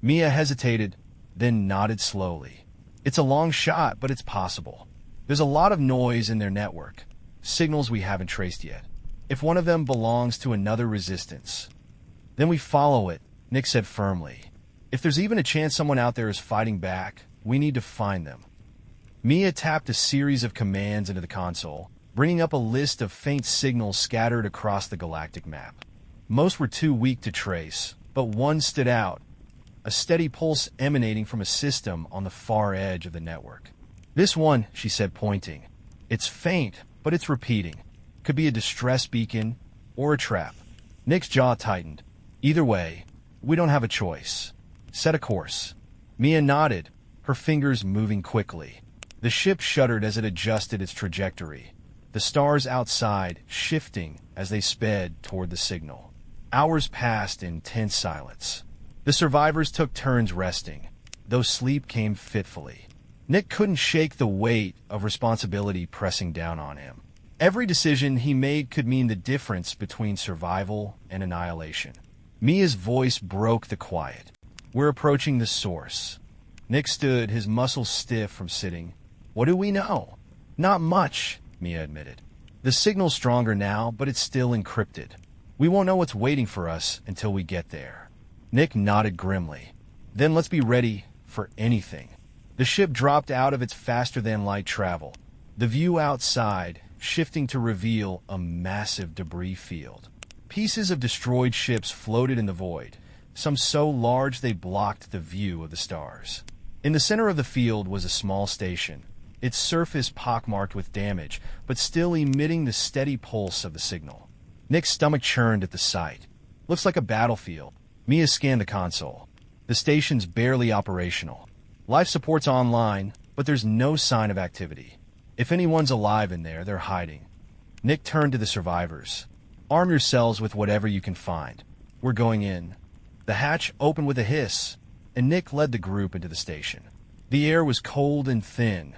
Mia hesitated, then nodded slowly. "It's a long shot, but it's possible. There's a lot of noise in their network, signals we haven't traced yet. If one of them belongs to another resistance, then we follow it," Nick said firmly. "If there's even a chance someone out there is fighting back, we need to find them." Mia tapped a series of commands into the console, bringing up a list of faint signals scattered across the galactic map. Most were too weak to trace, but one stood out, a steady pulse emanating from a system on the far edge of the network. "This one," she said, pointing. "It's faint, but it's repeating. Could be a distress beacon or a trap." Nick's jaw tightened. "Either way, we don't have a choice. Set a course." Mia nodded, her fingers moving quickly. The ship shuddered as it adjusted its trajectory, the stars outside shifting as they sped toward the signal. Hours passed in tense silence. The survivors took turns resting, though sleep came fitfully. Nick couldn't shake the weight of responsibility pressing down on him. Every decision he made could mean the difference between survival and annihilation. Mia's voice broke the quiet. "We're approaching the source." Nick stood, his muscles stiff from sitting. "What do we know?" "Not much," Mia admitted. "The signal's stronger now, but it's still encrypted. We won't know what's waiting for us until we get there." Nick nodded grimly. "Then let's be ready for anything." The ship dropped out of its faster-than-light travel, the view outside shifting to reveal a massive debris field. Pieces of destroyed ships floated in the void, some so large they blocked the view of the stars. In the center of the field was a small station, its surface pockmarked with damage, but still emitting the steady pulse of the signal. Nick's stomach churned at the sight. "Looks like a battlefield." Mia scanned the console. The station's barely operational. Life support's online, but there's no sign of activity. If anyone's alive in there, they're hiding. Nick turned to the survivors. "Arm yourselves with whatever you can find. We're going in." The hatch opened with a hiss, and Nick led the group into the station. The air was cold and thin,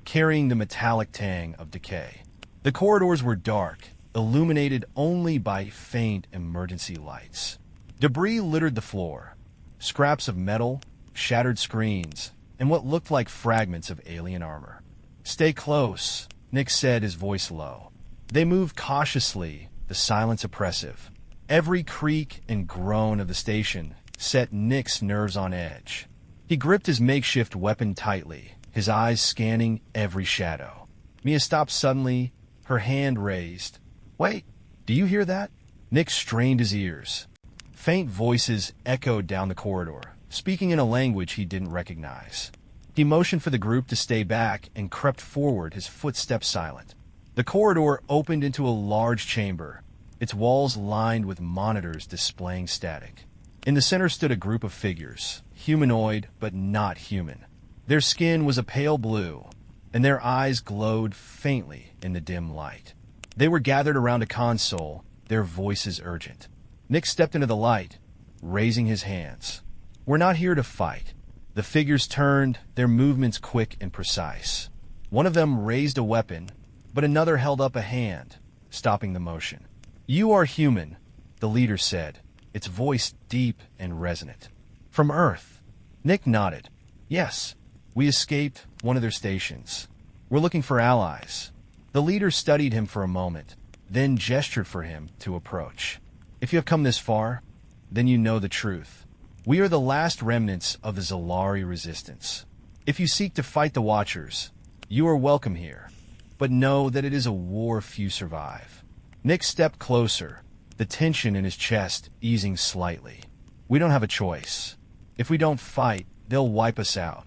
carrying the metallic tang of decay. The corridors were dark, illuminated only by faint emergency lights. Debris littered the floor, scraps of metal, shattered screens, and what looked like fragments of alien armor. "Stay close," Nick said, his voice low. They moved cautiously, the silence oppressive. Every creak and groan of the station set Nick's nerves on edge. He gripped his makeshift weapon tightly, his eyes scanning every shadow. Mia stopped suddenly, her hand raised. "Wait, do you hear that?" Nick strained his ears. Faint voices echoed down the corridor, speaking in a language he didn't recognize. He motioned for the group to stay back and crept forward, his footsteps silent. The corridor opened into a large chamber, its walls lined with monitors displaying static. In the center stood a group of figures, humanoid but not human. Their skin was a pale blue, and their eyes glowed faintly in the dim light. They were gathered around a console, their voices urgent. Nick stepped into the light, raising his hands. "We're not here to fight." The figures turned, their movements quick and precise. One of them raised a weapon, but another held up a hand, stopping the motion. "You are human," the leader said, its voice deep and resonant. "From Earth." Nick nodded. "Yes, we escaped one of their stations. We're looking for allies." The leader studied him for a moment, then gestured for him to approach. "If you have come this far, then you know the truth. We are the last remnants of the Zalari resistance. If you seek to fight the Watchers, you are welcome here, but know that it is a war few survive." Nick stepped closer, the tension in his chest easing slightly. "We don't have a choice. If we don't fight, they'll wipe us out."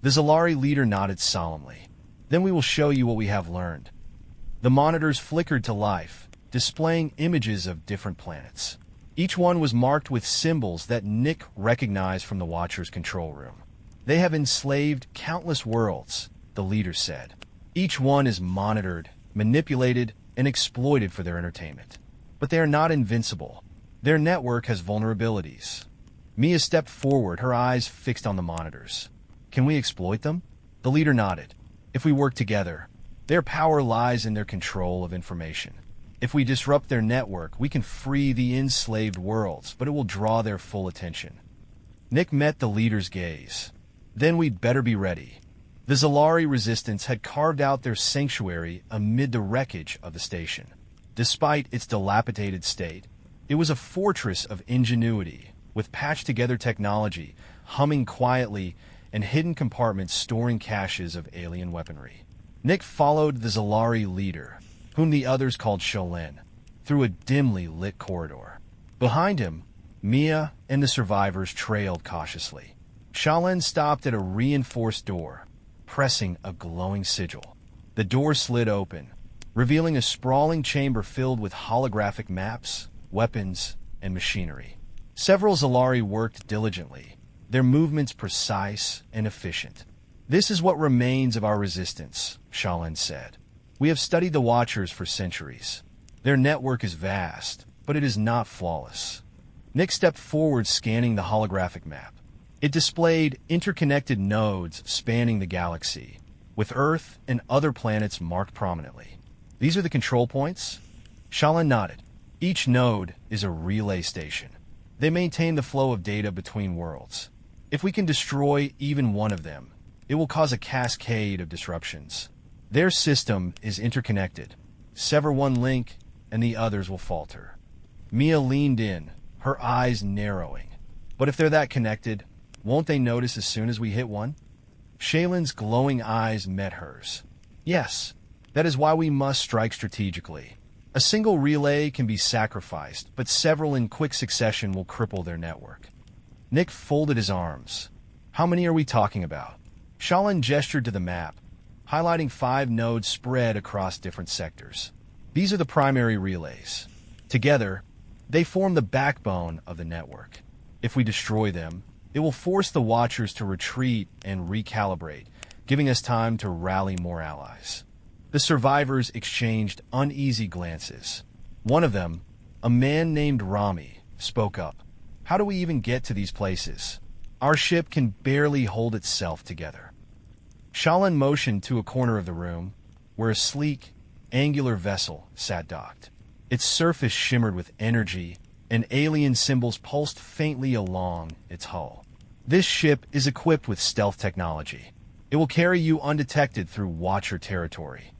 The Zalari leader nodded solemnly. "Then we will show you what we have learned." The monitors flickered to life, displaying images of different planets. Each one was marked with symbols that Nick recognized from the Watcher's control room. They have enslaved countless worlds, the leader said. Each one is monitored, manipulated, and exploited for their entertainment. But they are not invincible. Their network has vulnerabilities. Mia stepped forward, her eyes fixed on the monitors. Can we exploit them? The leader nodded. If we work together, their power lies in their control of information. If we disrupt their network, we can free the enslaved worlds, but it will draw their full attention. Nick met the leader's gaze. Then we'd better be ready. The Zalari resistance had carved out their sanctuary amid the wreckage of the station. Despite its dilapidated state, it was a fortress of ingenuity, with patched-together technology, humming quietly, and hidden compartments storing caches of alien weaponry. Nick followed the Zalari leader, whom the others called Sholin, through a dimly lit corridor. Behind him, Mia and the survivors trailed cautiously. Sholin stopped at a reinforced door, pressing a glowing sigil. The door slid open, revealing a sprawling chamber filled with holographic maps, weapons, and machinery. Several Zalari worked diligently, their movements precise and efficient. This is what remains of our resistance, Sholin said. We have studied the Watchers for centuries. Their network is vast, but it is not flawless. Nick stepped forward, scanning the holographic map. It displayed interconnected nodes spanning the galaxy, with Earth and other planets marked prominently. These are the control points? Sholin nodded. Each node is a relay station. They maintain the flow of data between worlds. If we can destroy even one of them, it will cause a cascade of disruptions. Their system is interconnected. Sever one link, and the others will falter. Mia leaned in, her eyes narrowing. But if they're that connected, won't they notice as soon as we hit one? Shaylin's glowing eyes met hers. Yes, that is why we must strike strategically. A single relay can be sacrificed, but several in quick succession will cripple their network. Nick folded his arms. How many are we talking about? Sholin gestured to the map, highlighting 5 nodes spread across different sectors. These are the primary relays. Together, they form the backbone of the network. If we destroy them, it will force the Watchers to retreat and recalibrate, giving us time to rally more allies. The survivors exchanged uneasy glances. One of them, a man named Rami, spoke up. How do we even get to these places? Our ship can barely hold itself together. Sholin motioned to a corner of the room, where a sleek, angular vessel sat docked. Its surface shimmered with energy, and alien symbols pulsed faintly along its hull. This ship is equipped with stealth technology. It will carry you undetected through Watcher territory.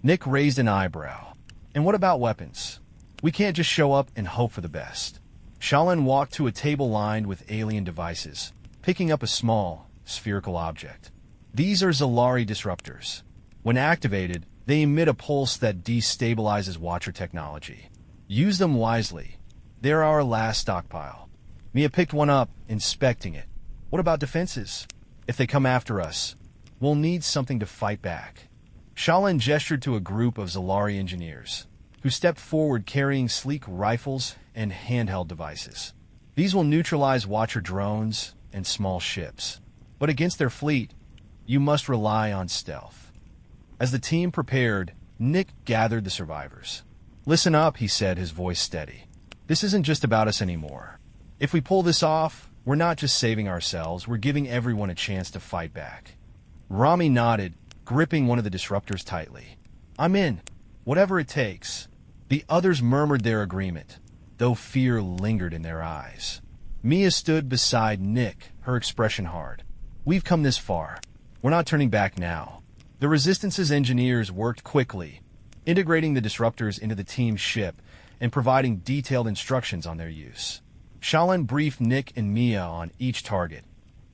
Nick raised an eyebrow. And what about weapons? We can't just show up and hope for the best. Sholin walked to a table lined with alien devices, picking up a small, spherical object. These are Zalari disruptors. When activated, they emit a pulse that destabilizes Watcher technology. Use them wisely. They're our last stockpile. Mia picked one up, inspecting it. What about defenses? If they come after us, we'll need something to fight back. Sholin gestured to a group of Zalari engineers, who stepped forward carrying sleek rifles and handheld devices. These will neutralize Watcher drones and small ships. But against their fleet, you must rely on stealth. As the team prepared, Nick gathered the survivors. Listen up, he said, his voice steady. This isn't just about us anymore. If we pull this off, we're not just saving ourselves, we're giving everyone a chance to fight back. Rami nodded, gripping one of the disruptors tightly. I'm in. Whatever it takes. The others murmured their agreement, though fear lingered in their eyes. Mia stood beside Nick, her expression hard. We've come this far. We're not turning back now. The Resistance's engineers worked quickly, integrating the disruptors into the team's ship and providing detailed instructions on their use. Sholin briefed Nick and Mia on each target,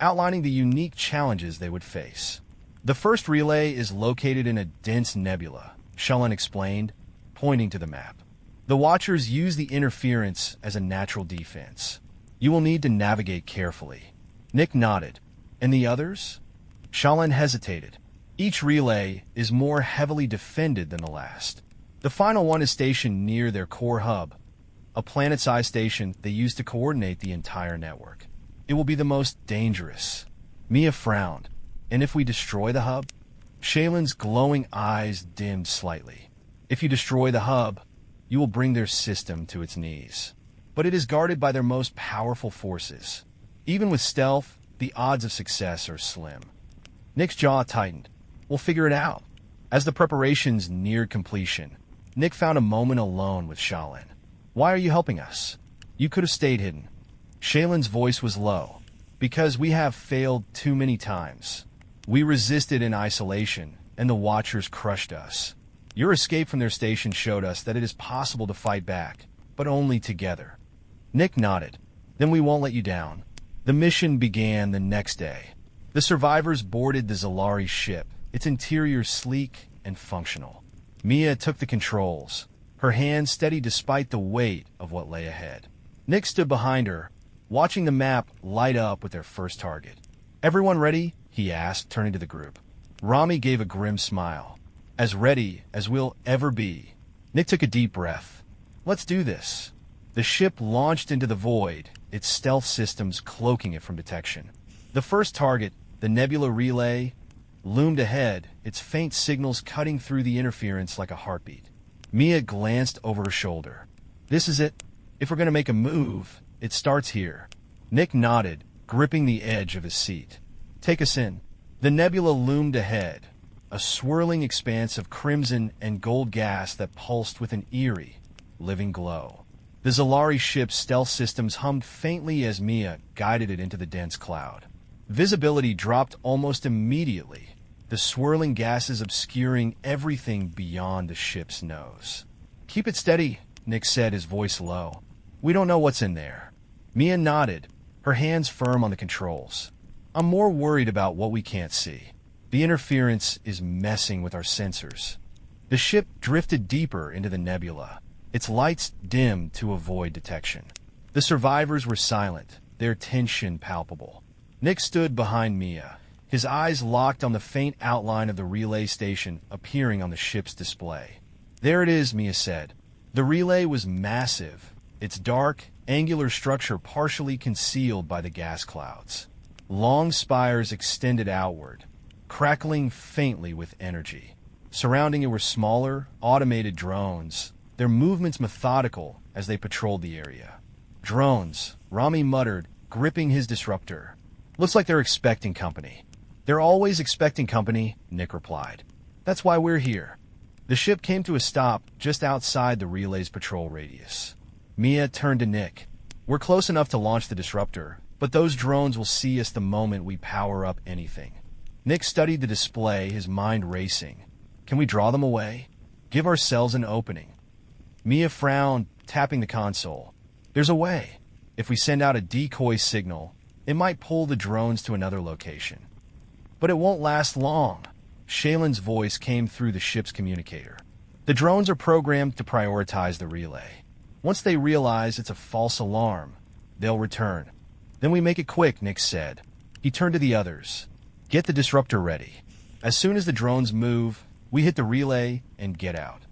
outlining the unique challenges they would face. The first relay is located in a dense nebula, Sholin explained, pointing to the map. The Watchers use the interference as a natural defense. You will need to navigate carefully. Nick nodded. And the others? Sholin hesitated. Each relay is more heavily defended than the last. The final one is stationed near their core hub, a planet-sized station they use to coordinate the entire network. It will be the most dangerous. Mia frowned. And if we destroy the hub? Shaylin's glowing eyes dimmed slightly. If you destroy the hub, you will bring their system to its knees. But it is guarded by their most powerful forces. Even with stealth, the odds of success are slim. Nick's jaw tightened. We'll figure it out. As the preparations neared completion, Nick found a moment alone with Shaylin. Why are you helping us? You could have stayed hidden. Shaylin's voice was low. Because we have failed too many times. We resisted in isolation, and the Watchers crushed us. Your escape from their station showed us that it is possible to fight back, but only together. Nick nodded. Then we won't let you down. The mission began the next day. The survivors boarded the Zalari ship, its interior sleek and functional. Mia took the controls, her hands steady despite the weight of what lay ahead. Nick stood behind her, watching the map light up with their first target. Everyone ready? He asked, turning to the group. Rami gave a grim smile. As ready as we'll ever be. Nick took a deep breath. Let's do this. The ship launched into the void, its stealth systems cloaking it from detection. The first target, the nebula relay, loomed ahead, its faint signals cutting through the interference like a heartbeat. Mia glanced over her shoulder. This is it. If we're going to make a move, it starts here. Nick nodded, gripping the edge of his seat. Take us in. The nebula loomed ahead, a swirling expanse of crimson and gold gas that pulsed with an eerie, living glow. The Zalari ship's stealth systems hummed faintly as Mia guided it into the dense cloud. Visibility dropped almost immediately, the swirling gases obscuring everything beyond the ship's nose. Keep it steady, Nick said, his voice low. We don't know what's in there. Mia nodded, her hands firm on the controls. I'm more worried about what we can't see. The interference is messing with our sensors. The ship drifted deeper into the nebula, its lights dimmed to avoid detection. The survivors were silent, their tension palpable. Nick stood behind Mia, his eyes locked on the faint outline of the relay station appearing on the ship's display. There it is, Mia said. The relay was massive, its dark, angular structure partially concealed by the gas clouds. Long spires extended outward, crackling faintly with energy. Surrounding it were smaller, automated drones, their movements methodical as they patrolled the area. Drones, Rami muttered, gripping his disruptor. Looks like they're expecting company. They're always expecting company, Nick replied. That's why we're here. The ship came to a stop just outside the relay's patrol radius. Mia turned to Nick. We're close enough to launch the disruptor, but those drones will see us the moment we power up anything. Nick studied the display, his mind racing. Can we draw them away? Give ourselves an opening. Mia frowned, tapping the console. There's a way. If we send out a decoy signal, it might pull the drones to another location. But it won't last long. Shaylin's voice came through the ship's communicator. The drones are programmed to prioritize the relay. Once they realize it's a false alarm, they'll return. Then we make it quick, Nick said. He turned to the others. Get the disruptor ready. As soon as the drones move, we hit the relay and get out.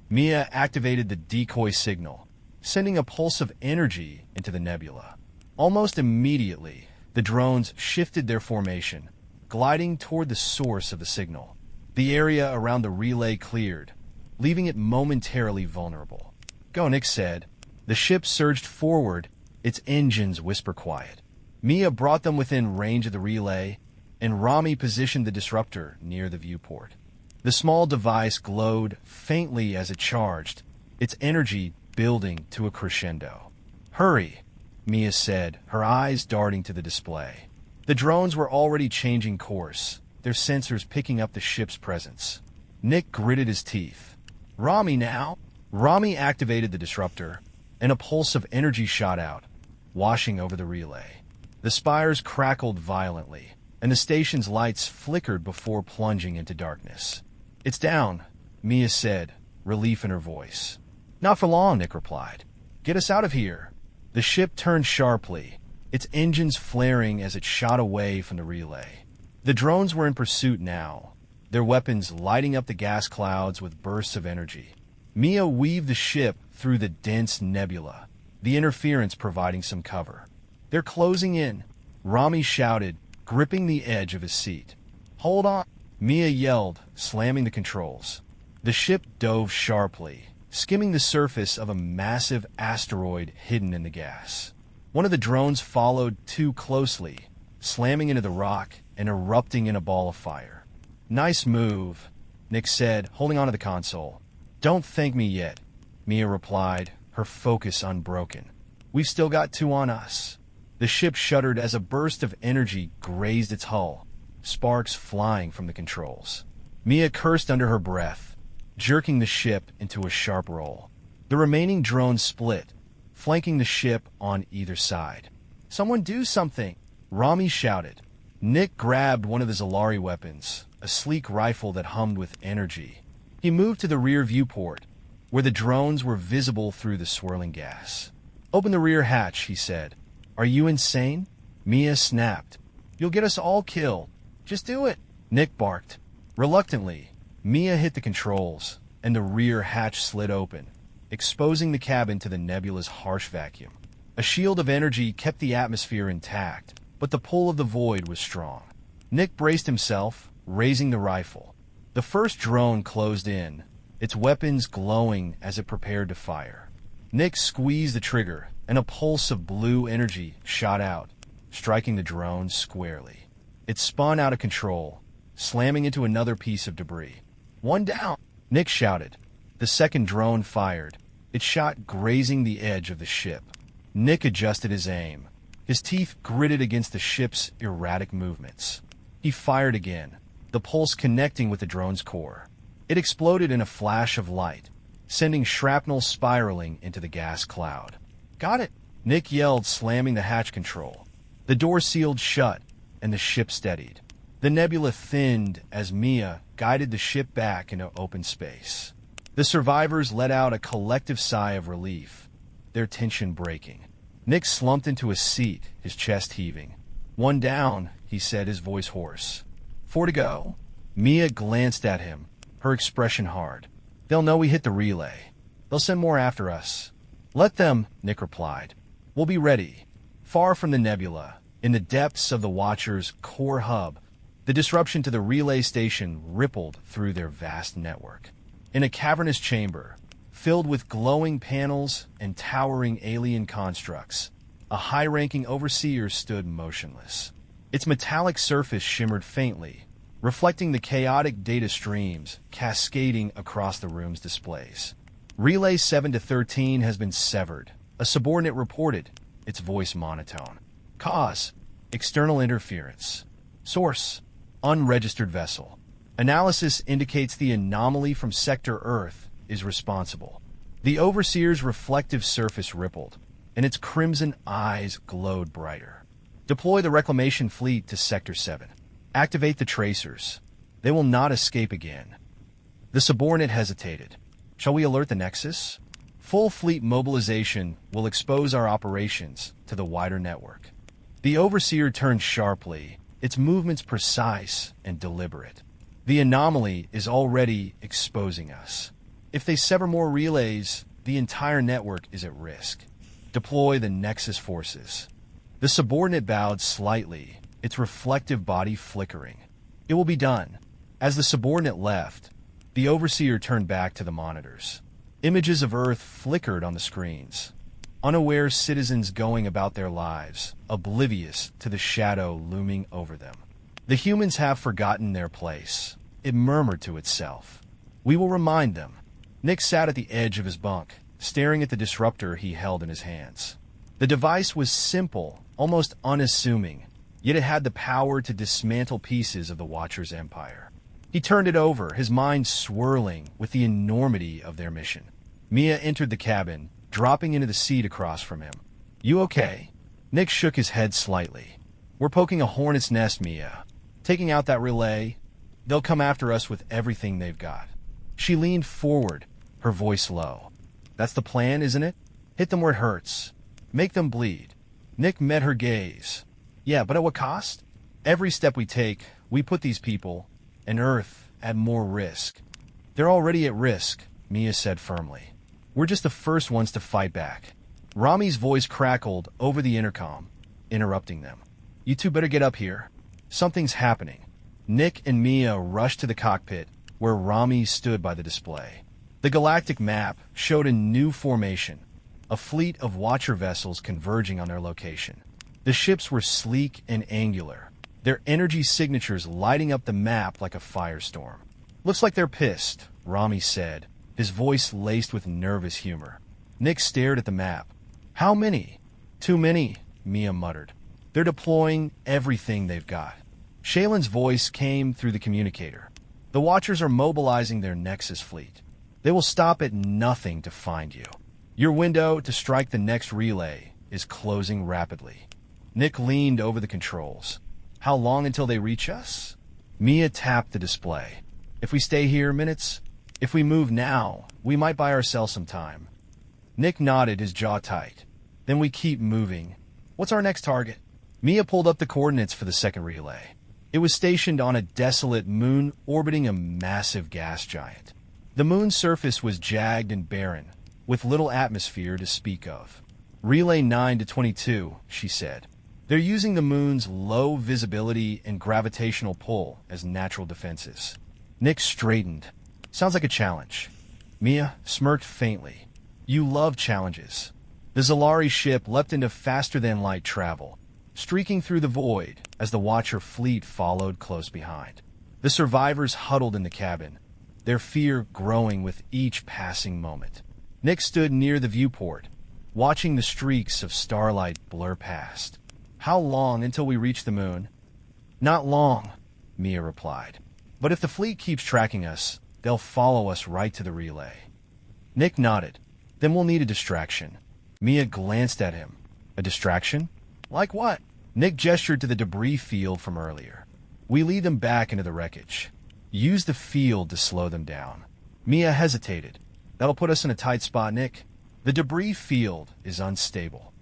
Mia activated the decoy signal, sending a pulse of energy into the nebula. Almost immediately, the drones shifted their formation, gliding toward the source of the signal. The area around the relay cleared, leaving it momentarily vulnerable. Go, Nick said. The ship surged forward, its engines whisper quiet. Mia brought them within range of the relay, and Rami positioned the disruptor near the viewport. The small device glowed faintly as it charged, its energy building to a crescendo. Hurry, Mia said, her eyes darting to the display. The drones were already changing course, their sensors picking up the ship's presence. Nick gritted his teeth. Rami now? Rami activated the disruptor, and a pulse of energy shot out, washing over the relay. The spires crackled violently, and the station's lights flickered before plunging into darkness. It's down, Mia said, relief in her voice. Not for long, Nick replied. Get us out of here. The ship turned sharply, its engines flaring as it shot away from the relay. The drones were in pursuit now, their weapons lighting up the gas clouds with bursts of energy. Mia weaved the ship through the dense nebula, the interference providing some cover. They're closing in, Rami shouted, gripping the edge of his seat. "Hold on," Mia yelled, slamming the controls. The ship dove sharply, skimming the surface of a massive asteroid hidden in the gas. One of the drones followed too closely, slamming into the rock and erupting in a ball of fire. "Nice move," Nick said, holding onto the console. "Don't thank me yet," Mia replied, her focus unbroken. "We've still got two on us." The ship shuddered as a burst of energy grazed its hull, sparks flying from the controls. Mia cursed under her breath, jerking the ship into a sharp roll. The remaining drones split, flanking the ship on either side. "Someone do something!" Rami shouted. Nick grabbed one of the Zalari weapons, a sleek rifle that hummed with energy. He moved to the rear viewport, where the drones were visible through the swirling gas. "Open the rear hatch," he said. "Are you insane?" Mia snapped. "You'll get us all killed. Just do it," Nick barked. Reluctantly, Mia hit the controls, and the rear hatch slid open, exposing the cabin to the nebula's harsh vacuum. A shield of energy kept the atmosphere intact, but the pull of the void was strong. Nick braced himself, raising the rifle. The first drone closed in, its weapons glowing as it prepared to fire. Nick squeezed the trigger, and a pulse of blue energy shot out, striking the drone squarely. It spun out of control, slamming into another piece of debris. "One down!" Nick shouted. The second drone fired, its shot grazing the edge of the ship. Nick adjusted his aim, his teeth gritted against the ship's erratic movements. He fired again, the pulse connecting with the drone's core. It exploded in a flash of light, sending shrapnel spiraling into the gas cloud. "Got it!" Nick yelled, slamming the hatch control. The door sealed shut, and the ship steadied. The nebula thinned as Mia guided the ship back into open space. The survivors let out a collective sigh of relief, their tension breaking. Nick slumped into a seat, his chest heaving. "One down," he said, his voice hoarse. "Four to go." Mia glanced at him, her expression hard. "They'll know we hit the relay. They'll send more after us." "Let them," Nick replied. "We'll be ready." Far from the nebula, in the depths of the Watcher's core hub, the disruption to the relay station rippled through their vast network. In a cavernous chamber, filled with glowing panels and towering alien constructs, a high-ranking overseer stood motionless. Its metallic surface shimmered faintly, reflecting the chaotic data streams cascading across the room's displays. "Relay 7 to 13 has been severed," a subordinate reported, its voice monotone. "Cause: external interference. Source: unregistered vessel. Analysis indicates the anomaly from Sector Earth is responsible." The Overseer's reflective surface rippled, and its crimson eyes glowed brighter. "Deploy the reclamation fleet to Sector 7. Activate the tracers. They will not escape again." The subordinate hesitated. "Shall we alert the Nexus?" "Full fleet mobilization will expose our operations to the wider network." The Overseer turned sharply, its movements precise and deliberate. "The anomaly is already exposing us. If they sever more relays, the entire network is at risk. Deploy the Nexus forces." The subordinate bowed slightly, its reflective body flickering. "It will be done." As the subordinate left, the Overseer turned back to the monitors. Images of Earth flickered on the screens. Unaware citizens going about their lives, oblivious to the shadow looming over them. "The humans have forgotten their place," it murmured to itself. "We will remind them." Nick sat at the edge of his bunk, staring at the disruptor he held in his hands. The device was simple, almost unassuming, yet it had the power to dismantle pieces of the Watcher's empire. He turned it over, his mind swirling with the enormity of their mission. Mia entered the cabin, dropping into the seat across from him. "You okay?" Nick shook his head slightly. "We're poking a hornet's nest, Mia. Taking out that relay, they'll come after us with everything they've got." She leaned forward, her voice low. "That's the plan, isn't it? Hit them where it hurts. Make them bleed." Nick met her gaze. "Yeah, but at what cost?" "Every step we take, we put these people, and Earth, at more risk." "They're already at risk," Mia said firmly. "We're just the first ones to fight back." Rami's voice crackled over the intercom, interrupting them. "You two better get up here. Something's happening. Nick and Mia rushed to the cockpit, where Rami stood by the display. The galactic map showed a new formation, a fleet of Watcher vessels converging on their location. The ships were sleek and angular, their energy signatures lighting up the map like a firestorm. "Looks like they're pissed," Rami said, his voice laced with nervous humor. Nick stared at the map. "How many?" "Too many," Mia muttered. "They're deploying everything they've got." Shaylin's voice came through the communicator. "The Watchers are mobilizing their Nexus fleet. They will stop at nothing to find you. Your window to strike the next relay is closing rapidly." Nick leaned over the controls. "How long until they reach us?" Mia tapped the display. "If we stay here, minutes. If we move now, we might buy ourselves some time." Nick nodded, his jaw tight. "Then we keep moving. What's our next target?" Mia pulled up the coordinates for the second relay. It was stationed on a desolate moon orbiting a massive gas giant. The moon's surface was jagged and barren, with little atmosphere to speak of. "Relay 9 to 22, she said. "They're using the moon's low visibility and gravitational pull as natural defenses." Nick straightened. "Sounds like a challenge." Mia smirked faintly. "You love challenges." The Zalari ship leapt into faster-than-light travel, streaking through the void as the Watcher fleet followed close behind. The survivors huddled in the cabin, their fear growing with each passing moment. Nick stood near the viewport, watching the streaks of starlight blur past. "How long until we reach the moon?" "Not long," Mia replied. "But if the fleet keeps tracking us, they'll follow us right to the relay." Nick nodded. "Then we'll need a distraction." Mia glanced at him. "A distraction? Like what?" Nick gestured to the debris field from earlier. "We lead them back into the wreckage. Use the field to slow them down." Mia hesitated. "That'll put us in a tight spot, Nick." "The debris field is unstable."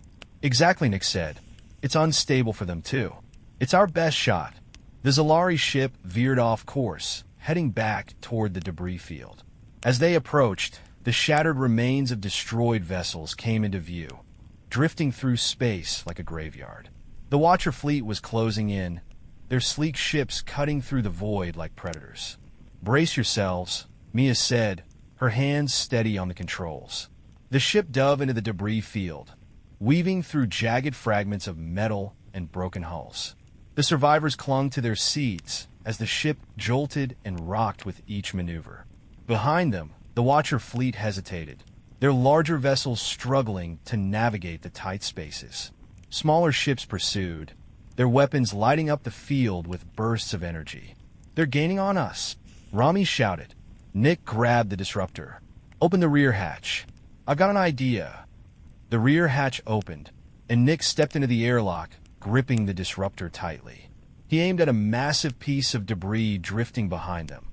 "Exactly," Nick said. "It's unstable for them, too. It's our best shot." The Zalari ship veered off course, heading back toward the debris field. As they approached, the shattered remains of destroyed vessels came into view, drifting through space like a graveyard. The Watcher fleet was closing in, their sleek ships cutting through the void like predators. "Brace yourselves," Mia said, her hands steady on the controls. The ship dove into the debris field, weaving through jagged fragments of metal and broken hulls. The survivors clung to their seats as the ship jolted and rocked with each maneuver. Behind them, the Watcher fleet hesitated, their larger vessels struggling to navigate the tight spaces. Smaller ships pursued, their weapons lighting up the field with bursts of energy. "They're gaining on us," Rami shouted. Nick grabbed the disruptor. "Open the rear hatch. I've got an idea." The rear hatch opened, and Nick stepped into the airlock, gripping the disruptor tightly. He aimed at a massive piece of debris drifting behind them,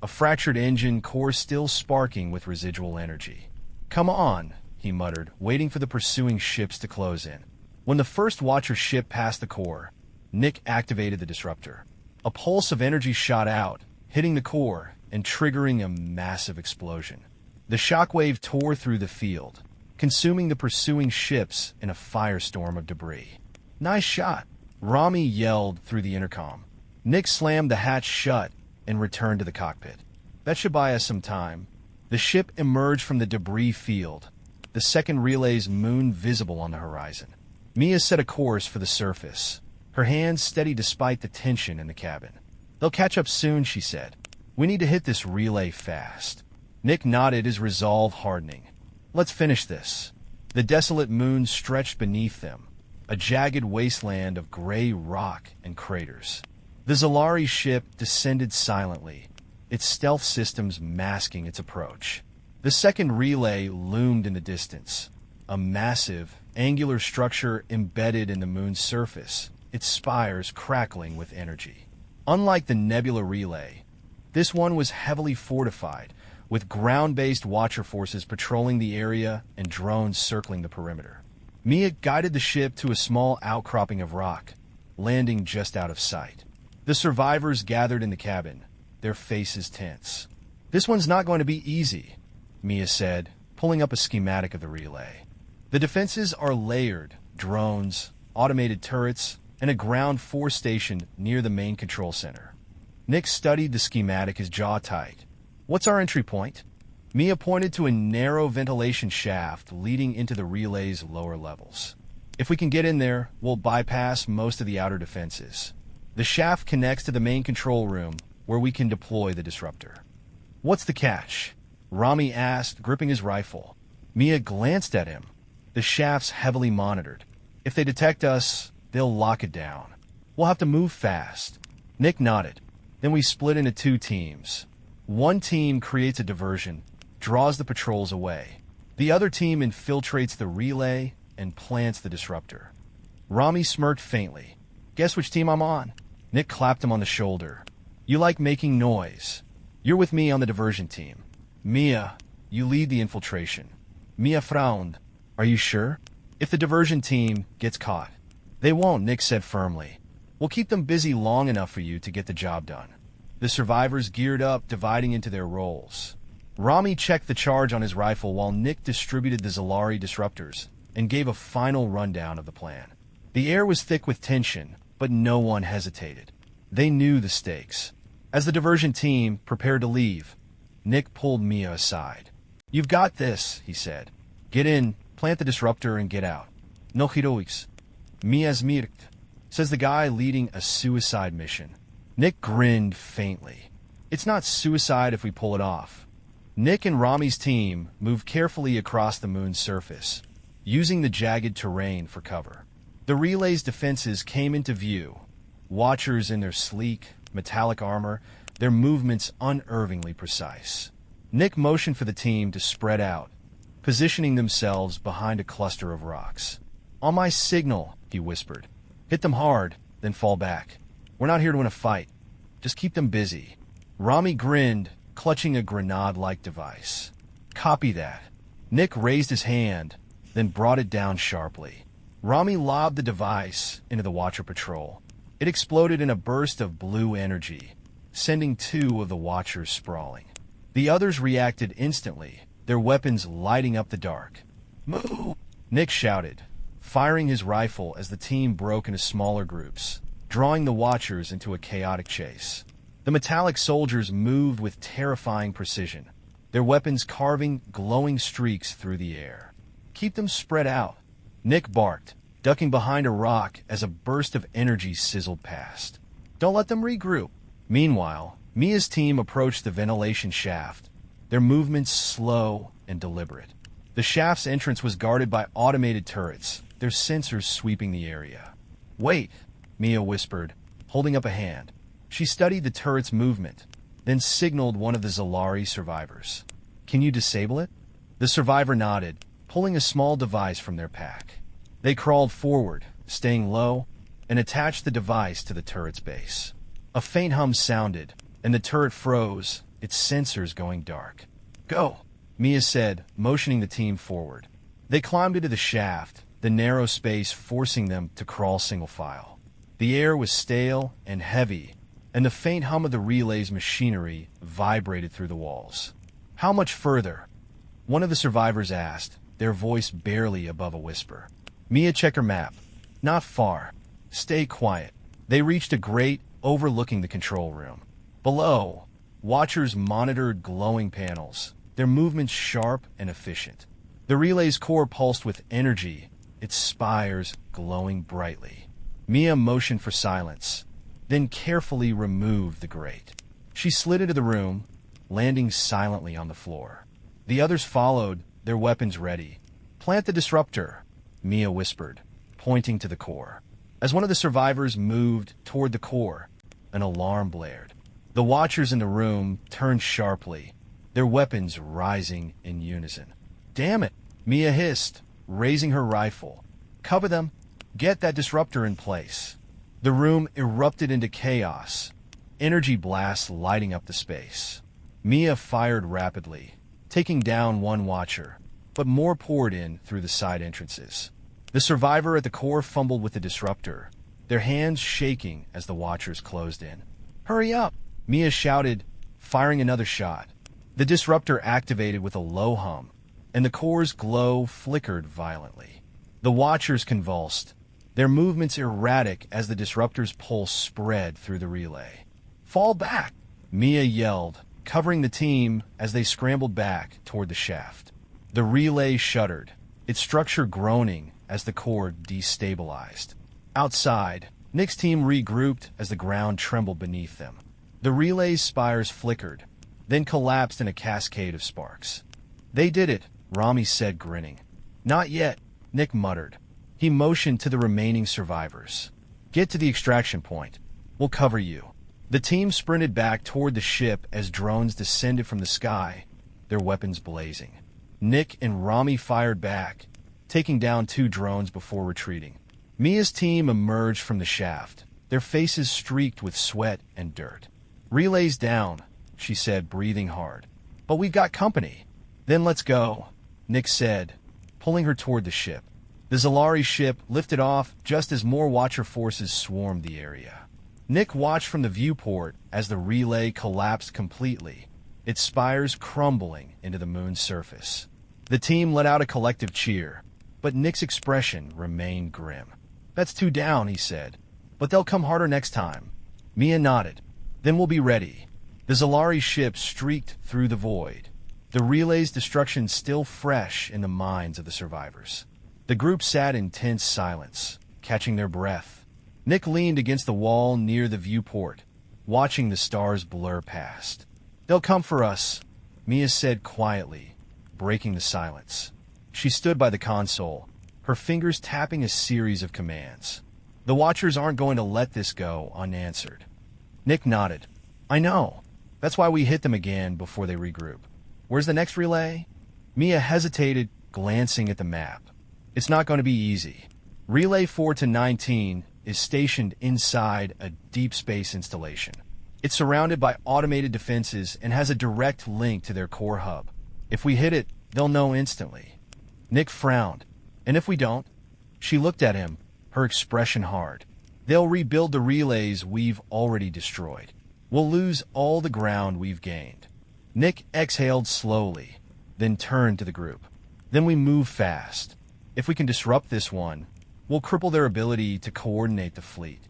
a fractured engine core still sparking with residual energy. "Come on," he muttered, waiting for the pursuing ships to close in. When the first Watcher ship passed the core, Nick activated the disruptor. A pulse of energy shot out, hitting the core and triggering a massive explosion. The shockwave tore through the field, consuming the pursuing ships in a firestorm of debris. "Nice shot," Rami yelled through the intercom. Nick slammed the hatch shut and returned to the cockpit. "That should buy us some time." The ship emerged from the debris field, the second relay's moon visible on the horizon. Mia set a course for the surface, her hands steady despite the tension in the cabin. "They'll catch up soon," she said. "We need to hit this relay fast." Nick nodded, his resolve hardening. "Let's finish this." The desolate moon stretched beneath them, a jagged wasteland of gray rock and craters. The Zalari ship descended silently, its stealth systems masking its approach. The second relay loomed in the distance, a massive, angular structure embedded in the moon's surface, its spires crackling with energy. Unlike the Nebula relay, this one was heavily fortified, with ground-based Watcher forces patrolling the area and drones circling the perimeter. Mia guided the ship to a small outcropping of rock, landing just out of sight. The survivors gathered in the cabin, their faces tense. "This one's not going to be easy," Mia said, pulling up a schematic of the relay. "The defenses are layered: drones, automated turrets, and a ground force station near the main control center. Nick studied the schematic, his jaw tight. What's our entry point? Mia pointed to a narrow ventilation shaft leading into the relay's lower levels. If we can get in there, we'll bypass most of the outer defenses. The shaft connects to the main control room, where we can deploy the disruptor. What's the catch? Rami asked, gripping his rifle. Mia glanced at him. The shaft's heavily monitored. If they detect us, they'll lock it down. We'll have to move fast. Nick nodded. Then we split into 2 teams. One team creates a diversion, draws the patrols away. The other team infiltrates the relay and plants the disruptor. Rami smirked faintly. Guess which team I'm on? Nick clapped him on the shoulder. You like making noise. You're with me on the diversion team. Mia, you lead the infiltration. Mia frowned. Are you sure? If the diversion team gets caught. They won't, Nick said firmly. We'll keep them busy long enough for you to get the job done. The survivors geared up, dividing into their roles. Rami checked the charge on his rifle while Nick distributed the Zalari disruptors and gave a final rundown of the plan. The air was thick with tension, but no one hesitated. They knew the stakes. As the diversion team prepared to leave, Nick pulled Mia aside. You've got this, he said. Get in, plant the disruptor, and get out. No heroics. Mia's mirkt, says the guy leading a suicide mission. Nick grinned faintly. It's not suicide if we pull it off. Nick and Rami's team moved carefully across the moon's surface, using the jagged terrain for cover. The relay's defenses came into view. Watchers in their sleek, metallic armor, their movements unervingly precise. Nick motioned for the team to spread out, positioning themselves behind a cluster of rocks. On my signal, he whispered. Hit them hard, then fall back. We're not here to win a fight. Just keep them busy. Rami grinned, clutching a grenade-like device. Copy that. Nick raised his hand, then brought it down sharply. Rami lobbed the device into the Watcher patrol. It exploded in a burst of blue energy, sending 2 of the Watchers sprawling. The others reacted instantly, their weapons lighting up the dark. Move! Nick shouted, firing his rifle as the team broke into smaller groups, drawing the Watchers into a chaotic chase. The metallic soldiers moved with terrifying precision, their weapons carving glowing streaks through the air. Keep them spread out, Nick barked, ducking behind a rock as a burst of energy sizzled past. Don't let them regroup. Meanwhile, Mia's team approached the ventilation shaft, their movements slow and deliberate. The shaft's entrance was guarded by automated turrets, their sensors sweeping the area. Wait, Mia whispered, holding up a hand. She studied the turret's movement, then signaled one of the Zalari survivors. Can you disable it? The survivor nodded, pulling a small device from their pack. They crawled forward, staying low, and attached the device to the turret's base. A faint hum sounded, and the turret froze, its sensors going dark. Go, Mia said, motioning the team forward. They climbed into the shaft, the narrow space forcing them to crawl single file. The air was stale and heavy, and the faint hum of the relay's machinery vibrated through the walls. How much further? One of the survivors asked, their voice barely above a whisper. Mia checked her map. Not far. Stay quiet. They reached a grate overlooking the control room. Below, watchers monitored glowing panels, their movements sharp and efficient. The relay's core pulsed with energy, its spires glowing brightly. Mia motioned for silence, then carefully removed the grate. She slid into the room, landing silently on the floor. The others followed, their weapons ready. Plant the disruptor, Mia whispered, pointing to the core. As one of the survivors moved toward the core, an alarm blared. The watchers in the room turned sharply, their weapons rising in unison. Damn it, Mia hissed, raising her rifle. Cover them. Get that disruptor in place. The room erupted into chaos, energy blasts lighting up the space. Mia fired rapidly, taking down one watcher, but more poured in through the side entrances. The survivor at the core fumbled with the disruptor, their hands shaking as the watchers closed in. Hurry up, Mia shouted, firing another shot. The disruptor activated with a low hum, and the core's glow flickered violently. The watchers convulsed, their movements erratic as the disruptor's pulse spread through the relay. "Fall back!" Mia yelled, covering the team as they scrambled back toward the shaft. The relay shuddered, its structure groaning as the core destabilized. Outside, Nick's team regrouped as the ground trembled beneath them. The relay's spires flickered, then collapsed in a cascade of sparks. "They did it," Rami said, grinning. "Not yet," Nick muttered. He motioned to the remaining survivors. "Get to the extraction point. We'll cover you." The team sprinted back toward the ship as drones descended from the sky, their weapons blazing. Nick and Rami fired back, taking down 2 drones before retreating. Mia's team emerged from the shaft, their faces streaked with sweat and dirt. "Relay's down," she said, breathing hard. "But we've got company." "Then let's go," Nick said, pulling her toward the ship. The Zalari ship lifted off just as more Watcher forces swarmed the area. Nick watched from the viewport as the relay collapsed completely, its spires crumbling into the moon's surface. The team let out a collective cheer, but Nick's expression remained grim. "That's 2 down," he said, "but they'll come harder next time." Mia nodded. "Then we'll be ready." The Zalari ship streaked through the void, the relay's destruction still fresh in the minds of the survivors. The group sat in tense silence, catching their breath. Nick leaned against the wall near the viewport, watching the stars blur past. "They'll come for us," Mia said quietly, breaking the silence. She stood by the console, her fingers tapping a series of commands. "The Watchers aren't going to let this go unanswered." Nick nodded. "I know. That's why we hit them again before they regroup." "Where's the next relay?" Mia hesitated, glancing at the map. "It's not going to be easy. Relay 4 to 19 is stationed inside a deep space installation. It's surrounded by automated defenses and has a direct link to their core hub. If we hit it, they'll know instantly." Nick frowned. "And if we don't?" She looked at him, her expression hard. "They'll rebuild the relays we've already destroyed. We'll lose all the ground we've gained." Nick exhaled slowly, then turned to the group. "Then we move fast. If we can disrupt this one, we'll cripple their ability to coordinate the fleet."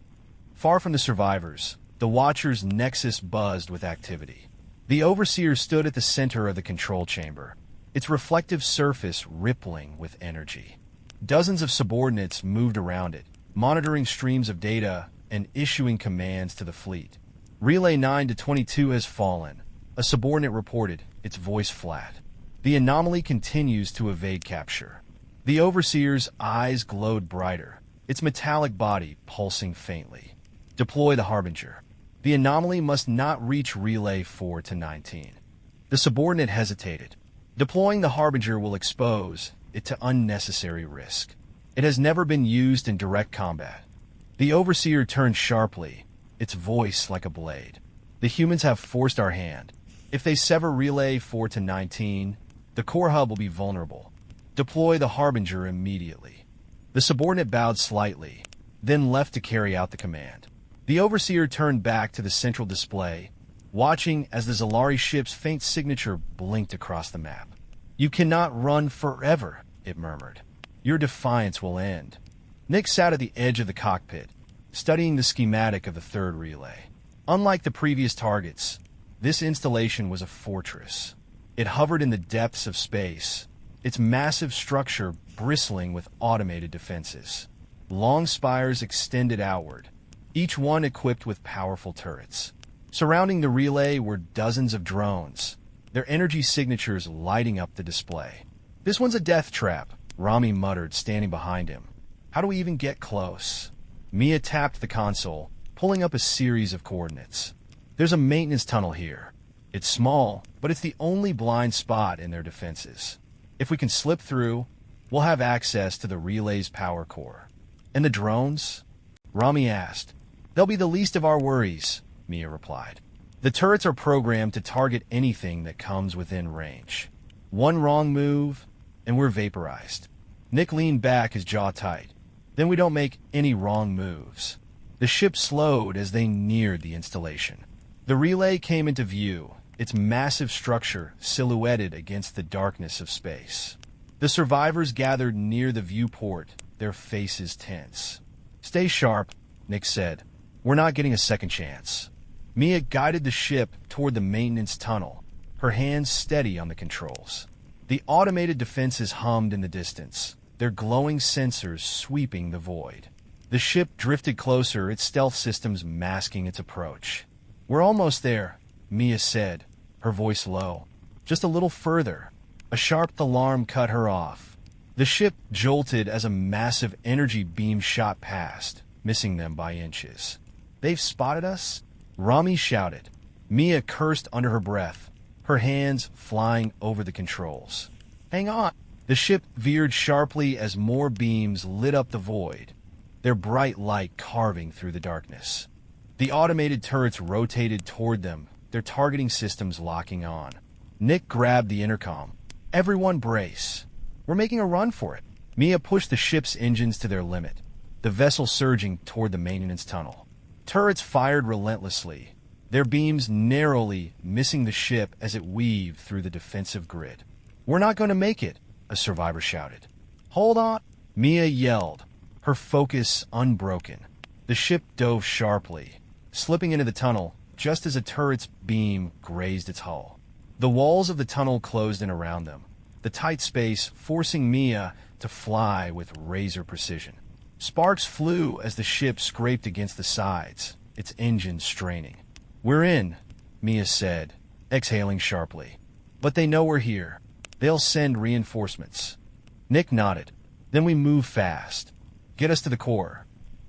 Far from the survivors, the Watcher's nexus buzzed with activity. The Overseer stood at the center of the control chamber, its reflective surface rippling with energy. Dozens of subordinates moved around it, monitoring streams of data and issuing commands to the fleet. "Relay 9 to 22 has fallen," a subordinate reported, its voice flat. "The anomaly continues to evade capture." The Overseer's eyes glowed brighter, its metallic body pulsing faintly. "Deploy the Harbinger. The anomaly must not reach Relay 4 to 19. The subordinate hesitated. "Deploying the Harbinger will expose it to unnecessary risk. It has never been used in direct combat." The Overseer turned sharply, its voice like a blade. "The humans have forced our hand. If they sever Relay 4 to 19, the core hub will be vulnerable. Deploy the Harbinger immediately." The subordinate bowed slightly, then left to carry out the command. The Overseer turned back to the central display, watching as the Zalari ship's faint signature blinked across the map. "You cannot run forever," it murmured. "Your defiance will end." Nick sat at the edge of the cockpit, studying the schematic of the third relay. Unlike the previous targets, this installation was a fortress. It hovered in the depths of space, its massive structure bristling with automated defenses. Long spires extended outward, each one equipped with powerful turrets. Surrounding the relay were dozens of drones, their energy signatures lighting up the display. "This one's a death trap," Rami muttered, standing behind him. "How do we even get close?" Mia tapped the console, pulling up a series of coordinates. "There's a maintenance tunnel here. It's small, but it's the only blind spot in their defenses. If we can slip through, we'll have access to the relay's power core." "And the drones?" Rami asked. "They'll be the least of our worries," Mia replied. "The turrets are programmed to target anything that comes within range. One wrong move, and we're vaporized." Nick leaned back, his jaw tight. "Then we don't make any wrong moves." The ship slowed as they neared the installation. The relay came into view, its massive structure silhouetted against the darkness of space. The survivors gathered near the viewport, their faces tense. Stay sharp, Nick said. We're not getting a second chance. Mia guided the ship toward the maintenance tunnel, her hands steady on the controls. The automated defenses hummed in the distance, their glowing sensors sweeping the void. The ship drifted closer, its stealth systems masking its approach. We're almost there, Mia said, her voice low. Just a little further. A sharp alarm cut her off. The ship jolted as a massive energy beam shot past, missing them by inches. They've spotted us? Rami shouted. Mia cursed under her breath, her hands flying over the controls. Hang on! The ship veered sharply as more beams lit up the void, their bright light carving through the darkness. The automated turrets rotated toward them, their targeting systems locking on. Nick grabbed the intercom. Everyone brace. We're making a run for it. Mia pushed the ship's engines to their limit, the vessel surging toward the maintenance tunnel. Turrets fired relentlessly, their beams narrowly missing the ship as it weaved through the defensive grid. We're not going to make it, a survivor shouted. Hold on, Mia yelled, her focus unbroken. The ship dove sharply, slipping into the tunnel just as a turret's beam grazed its hull. The walls of the tunnel closed in around them, the tight space forcing Mia to fly with razor precision. Sparks flew as the ship scraped against the sides, its engines straining. We're in, Mia said, exhaling sharply. But they know we're here. They'll send reinforcements. Nick nodded. Then we move fast. Get us to the core.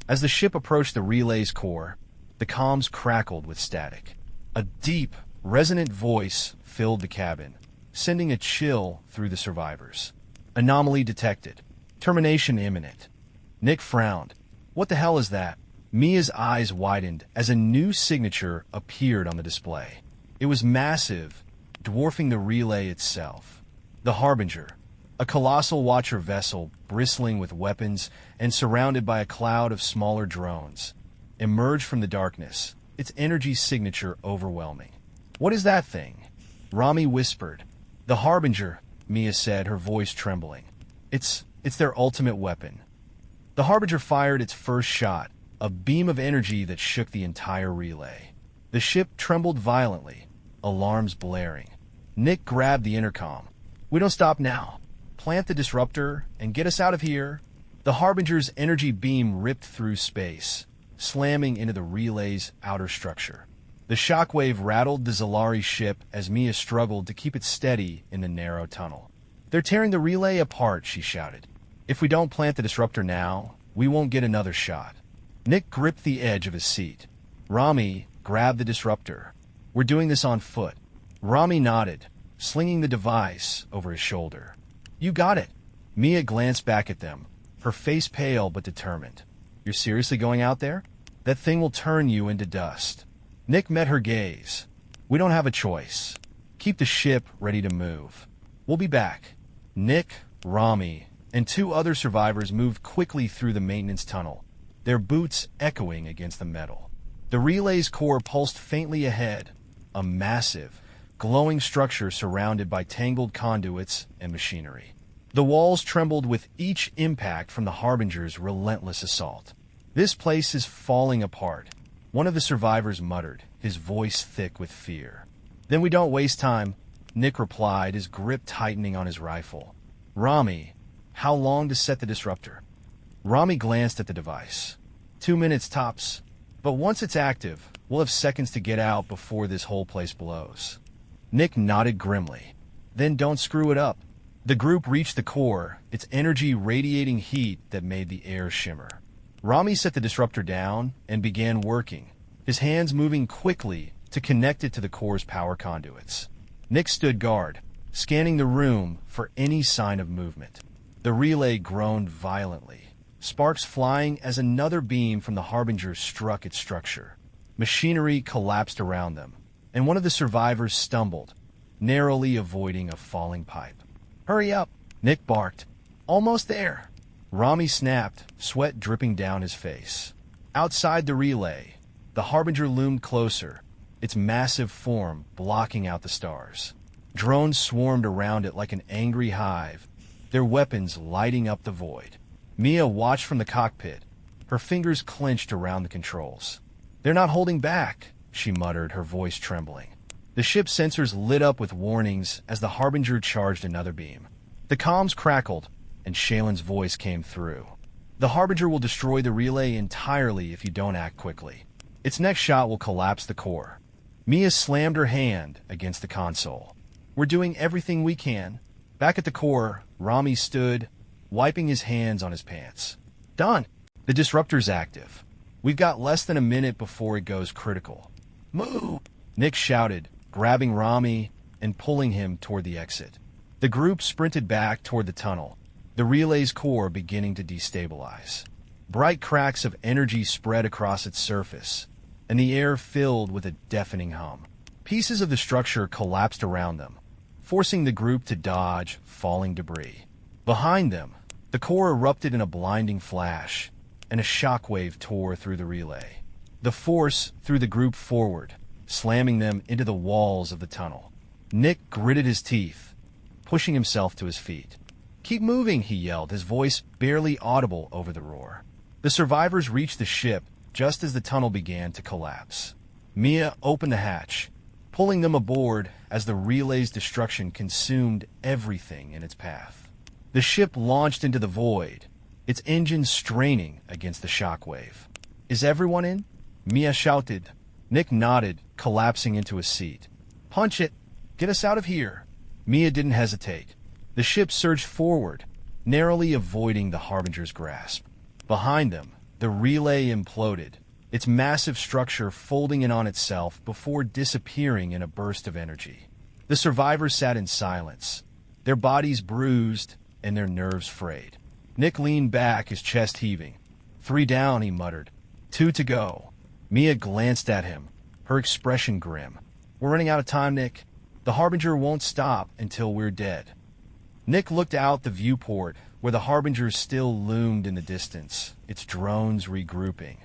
As the ship approached the relay's core, the comms crackled with static. A deep, resonant voice filled the cabin, sending a chill through the survivors. Anomaly detected. Termination imminent. Nick frowned. What the hell is that? Mia's eyes widened as a new signature appeared on the display. It was massive, dwarfing the relay itself. The Harbinger, a colossal watcher vessel bristling with weapons and surrounded by a cloud of smaller drones, emerged from the darkness, its energy signature overwhelming. What is that thing? Rami whispered. The Harbinger, Mia said, her voice trembling. It's their ultimate weapon. The Harbinger fired its first shot, a beam of energy that shook the entire relay. The ship trembled violently, alarms blaring. Nick grabbed the intercom. We don't stop now. Plant the disruptor and get us out of here. The Harbinger's energy beam ripped through space, slamming into the relay's outer structure. The shockwave rattled the Zalari ship as Mia struggled to keep it steady in the narrow tunnel. They're tearing the relay apart, she shouted. If we don't plant the disruptor now, we won't get another shot. Nick gripped the edge of his seat. Rami grabbed the disruptor. We're doing this on foot. Rami nodded, slinging the device over his shoulder. You got it. Mia glanced back at them, her face pale but determined. You're seriously going out there? That thing will turn you into dust. Nick met her gaze. We don't have a choice. Keep the ship ready to move. We'll be back. Nick, Rami, and two other survivors moved quickly through the maintenance tunnel, their boots echoing against the metal. The relay's core pulsed faintly ahead, a massive, glowing structure surrounded by tangled conduits and machinery. The walls trembled with each impact from the Harbinger's relentless assault. This place is falling apart, one of the survivors muttered, his voice thick with fear. Then we don't waste time, Nick replied, his grip tightening on his rifle. Rami, how long to set the disruptor? Rami glanced at the device. 2 minutes tops. But once it's active, we'll have seconds to get out before this whole place blows. Nick nodded grimly. Then don't screw it up. The group reached the core, its energy radiating heat that made the air shimmer. Rami set the disruptor down and began working, his hands moving quickly to connect it to the core's power conduits. Nick stood guard, scanning the room for any sign of movement. The relay groaned violently, sparks flying as another beam from the Harbinger struck its structure. Machinery collapsed around them, and one of the survivors stumbled, narrowly avoiding a falling pipe. Hurry up, Nick barked. Almost there. Rami snapped, sweat dripping down his face. Outside the relay, the Harbinger loomed closer, its massive form blocking out the stars. Drones swarmed around it like an angry hive, their weapons lighting up the void. Mia watched from the cockpit, Her fingers clenched around the controls. "They're not holding back," she muttered, her voice trembling. The ship's sensors lit up with warnings as the Harbinger charged another beam. The comms crackled, and Shaylin's voice came through. "The Harbinger will destroy the relay entirely if you don't act quickly. Its next shot will collapse the core." Mia slammed her hand against the console. "We're doing everything we can." Back at the core, Rami stood, wiping his hands on his pants. "Done. The disruptor's active. We've got less than a minute before it goes critical." "Move!" Nick shouted, grabbing Rami and pulling him toward the exit. The group sprinted back toward the tunnel, the relay's core beginning to destabilize. Bright cracks of energy spread across its surface, and the air filled with a deafening hum. Pieces of the structure collapsed around them, forcing the group to dodge falling debris. Behind them, the core erupted in a blinding flash, and a shockwave tore through the relay. The force threw the group forward, slamming them into the walls of the tunnel. Nick gritted his teeth, pushing himself to his feet. "Keep moving," he yelled, his voice barely audible over the roar. The survivors reached the ship just as the tunnel began to collapse. Mia opened the hatch, pulling them aboard as the relay's destruction consumed everything in its path. The ship launched into the void, its engines straining against the shockwave. "Is everyone in?" Mia shouted. Nick nodded, collapsing into a seat. "Punch it! Get us out of here!" Mia didn't hesitate. The ship surged forward, narrowly avoiding the Harbinger's grasp. Behind them, the relay imploded, its massive structure folding in on itself before disappearing in a burst of energy. The survivors sat in silence, their bodies bruised and their nerves frayed. Nick leaned back, his chest heaving. "3 down," he muttered. 2 to go. Mia glanced at him, her expression grim. "We're running out of time, Nick. The Harbinger won't stop until we're dead." Nick looked out the viewport, where the Harbinger still loomed in the distance, its drones regrouping.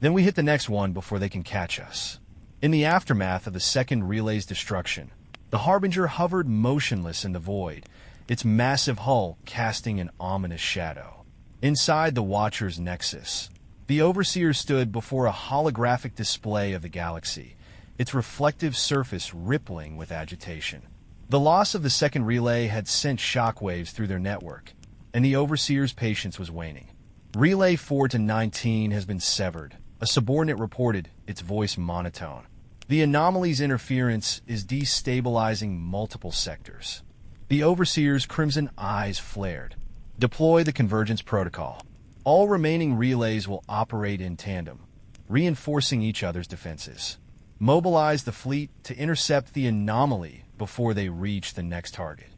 "Then we hit the next one before they can catch us." In the aftermath of the second relay's destruction, the Harbinger hovered motionless in the void, its massive hull casting an ominous shadow. Inside the Watcher's nexus, the Overseer stood before a holographic display of the galaxy, its reflective surface rippling with agitation. The loss of the second relay had sent shockwaves through their network, and the Overseer's patience was waning. "Relay 4 to 19 has been severed," a subordinate reported, its voice monotone. "The anomaly's interference is destabilizing multiple sectors." The Overseer's crimson eyes flared. "Deploy the convergence protocol. All remaining relays will operate in tandem, reinforcing each other's defenses. Mobilize the fleet to intercept the anomaly before they reach the next target."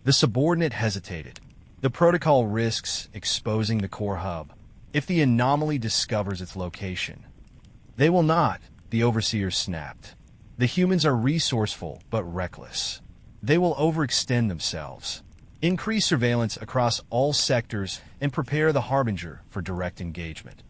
The subordinate hesitated. "The protocol risks exposing the core hub if the anomaly discovers its location." "They will not," the Overseer snapped. "The humans are resourceful but reckless. They will overextend themselves. Increase surveillance across all sectors and prepare the Harbinger for direct engagement."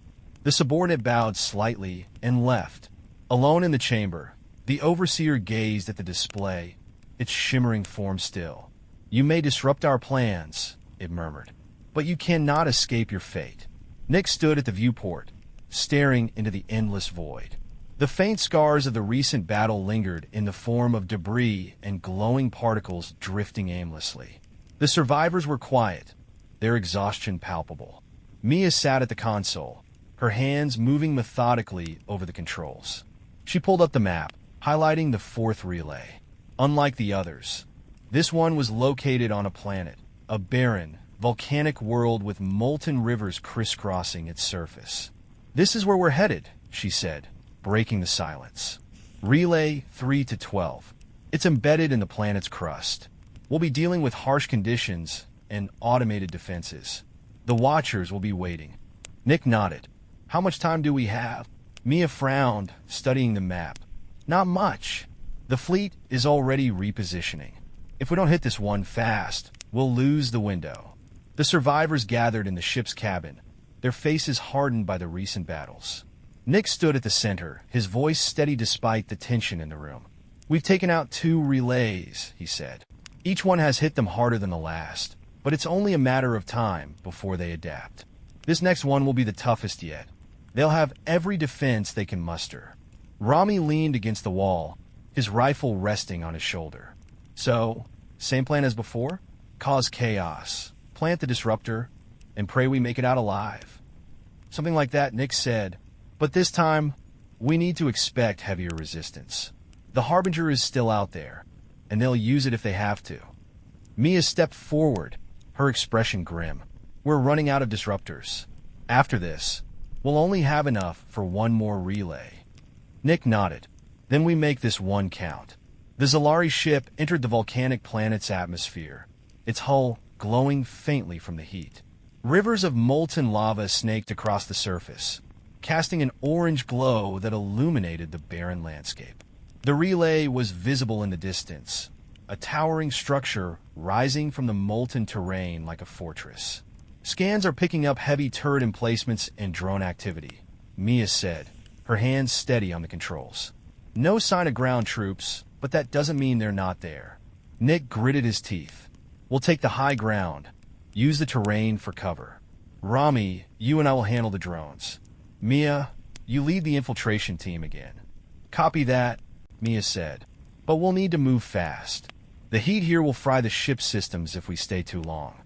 The subordinate bowed slightly and left. Alone in the chamber, the Overseer gazed at the display, its shimmering form still. "You may disrupt our plans," it murmured, "but you cannot escape your fate." Nick stood at the viewport, staring into the endless void. The faint scars of the recent battle lingered in the form of debris and glowing particles drifting aimlessly. The survivors were quiet, their exhaustion palpable. Mia sat at the console, her hands moving methodically over the controls. She pulled up the map, highlighting the 4th relay. Unlike the others, this one was located on a planet, a barren, volcanic world with molten rivers crisscrossing its surface. "This is where we're headed," she said, breaking the silence. "Relay 3 to 12. It's embedded in the planet's crust. We'll be dealing with harsh conditions and automated defenses. The Watchers will be waiting." Nick nodded. "How much time do we have?" Mia frowned, studying the map. "Not much. The fleet is already repositioning. If we don't hit this one fast, we'll lose the window." The survivors gathered in the ship's cabin, their faces hardened by the recent battles. Nick stood at the center, his voice steady despite the tension in the room. "We've taken out 2 relays," he said. "Each one has hit them harder than the last, but it's only a matter of time before they adapt. This next one will be the toughest yet. They'll have every defense they can muster. Rami leaned against the wall, his rifle resting on his shoulder. So, same plan as before? Cause chaos, plant the disruptor, and pray we make it out alive. Something like that, Nick said. But this time, we need to expect heavier resistance. The Harbinger is still out there, and they'll use it if they have to. Mia stepped forward, her expression grim. We're running out of disruptors. After this, we'll only have enough for one more relay. Nick nodded. Then we make this one count. The Zalari ship entered the volcanic planet's atmosphere, its hull glowing faintly from the heat. Rivers of molten lava snaked across the surface, casting an orange glow that illuminated the barren landscape. The relay was visible in the distance, a towering structure rising from the molten terrain like a fortress. Scans are picking up heavy turret emplacements and drone activity, Mia said, her hands steady on the controls. No sign of ground troops, but that doesn't mean they're not there. Nick gritted his teeth. We'll take the high ground. Use the terrain for cover. Rami, you and I will handle the drones. Mia, you lead the infiltration team again. Copy that, Mia said. But we'll need to move fast. The heat here will fry the ship's systems if we stay too long.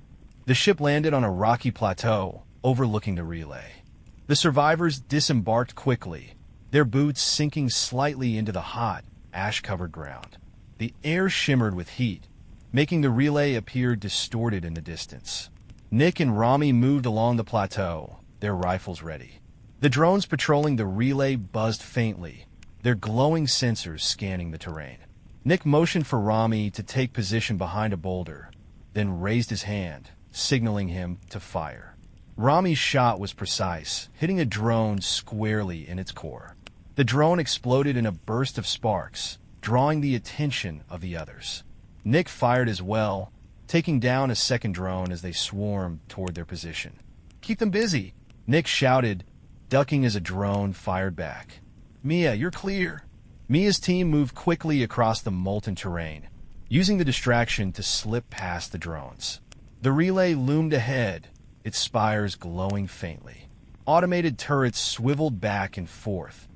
The ship landed on a rocky plateau overlooking the relay. The survivors disembarked quickly, their boots sinking slightly into the hot, ash-covered ground. The air shimmered with heat, making the relay appear distorted in the distance. Nick and Rami moved along the plateau, their rifles ready. The drones patrolling the relay buzzed faintly, their glowing sensors scanning the terrain. Nick motioned for Rami to take position behind a boulder, then raised his hand, signaling him to fire. Rami's shot was precise, hitting a drone squarely in its core. The drone exploded in a burst of sparks, drawing the attention of the others. Nick fired as well, taking down a second drone as they swarmed toward their position. "Keep them busy," Nick shouted, ducking as a drone fired back. "Mia, you're clear." Mia's team moved quickly across the molten terrain, using the distraction to slip past the drones. The relay loomed ahead, its spires glowing faintly. Automated turrets swiveled back and forth,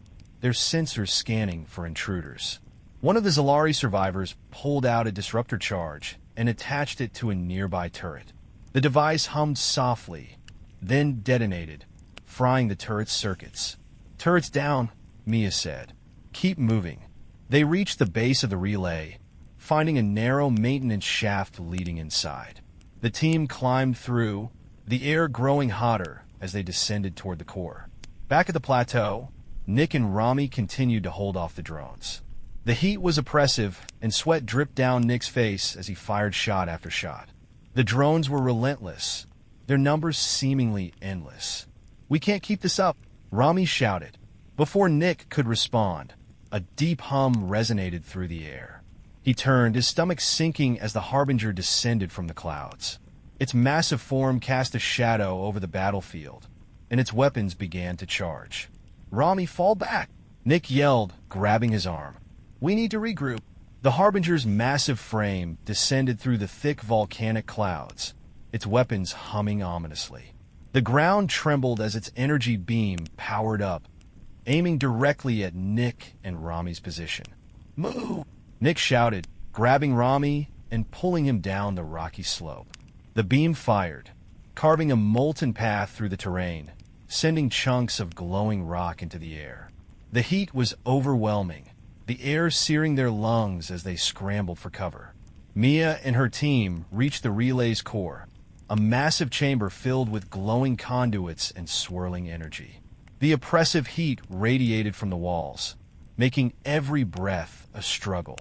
their sensors scanning for intruders. One of the Zalari survivors pulled out a disruptor charge and attached it to a nearby turret. The device hummed softly, then detonated, frying the turret's circuits. "Turret's down," Mia said. "Keep moving." They reached the base of the relay, finding a narrow maintenance shaft leading inside. The team climbed through, the air growing hotter as they descended toward the core. Back at the plateau, Nick and Rami continued to hold off the drones. The heat was oppressive, and sweat dripped down Nick's face as he fired shot after shot. The drones were relentless, their numbers seemingly endless. "We can't keep this up," Rami shouted. Before Nick could respond, a deep hum resonated through the air. He turned, his stomach sinking as the Harbinger descended from the clouds. Its massive form cast a shadow over the battlefield, and its weapons began to charge. "Rami, fall back!" Nick yelled, grabbing his arm. "We need to regroup." The Harbinger's massive frame descended through the thick volcanic clouds, its weapons humming ominously. The ground trembled as its energy beam powered up, aiming directly at Nick and Rami's position. "Move!" Nick shouted, grabbing Rami and pulling him down the rocky slope. The beam fired, carving a molten path through the terrain, sending chunks of glowing rock into the air. The heat was overwhelming, the air searing their lungs as they scrambled for cover. Mia and her team reached the relay's core, a massive chamber filled with glowing conduits and swirling energy. The oppressive heat radiated from the walls, making every breath a struggle.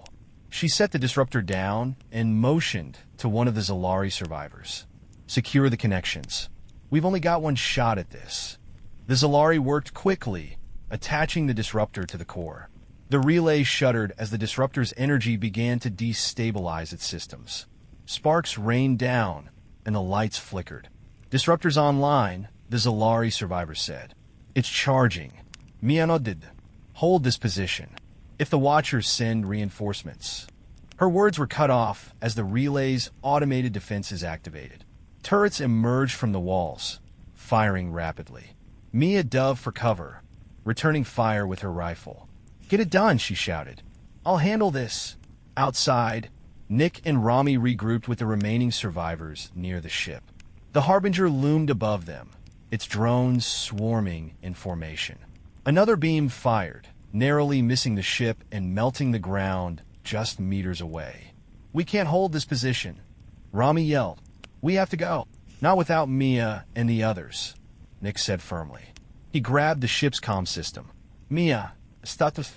She set the disruptor down and motioned to one of the Zalari survivors. "Secure the connections. We've only got one shot at this." The Zalari worked quickly, attaching the disruptor to the core. The relay shuddered as the disruptor's energy began to destabilize its systems. Sparks rained down, and the lights flickered. "Disruptor's online," the Zalari survivor said. "It's charging." Mia nodded. "Hold this position. If the Watchers send reinforcements." Her words were cut off as the relay's automated defenses activated. Turrets emerged from the walls, firing rapidly. Mia dove for cover, returning fire with her rifle. "Get it done," she shouted. "I'll handle this." Outside, Nick and Rami regrouped with the remaining survivors near the ship. The Harbinger loomed above them, its drones swarming in formation. Another beam fired, narrowly missing the ship and melting the ground just meters away. "We can't hold this position," Rami yelled. "We have to go." "Not without Mia and the others," Nick said firmly. He grabbed the ship's comm system. "Mia, status..."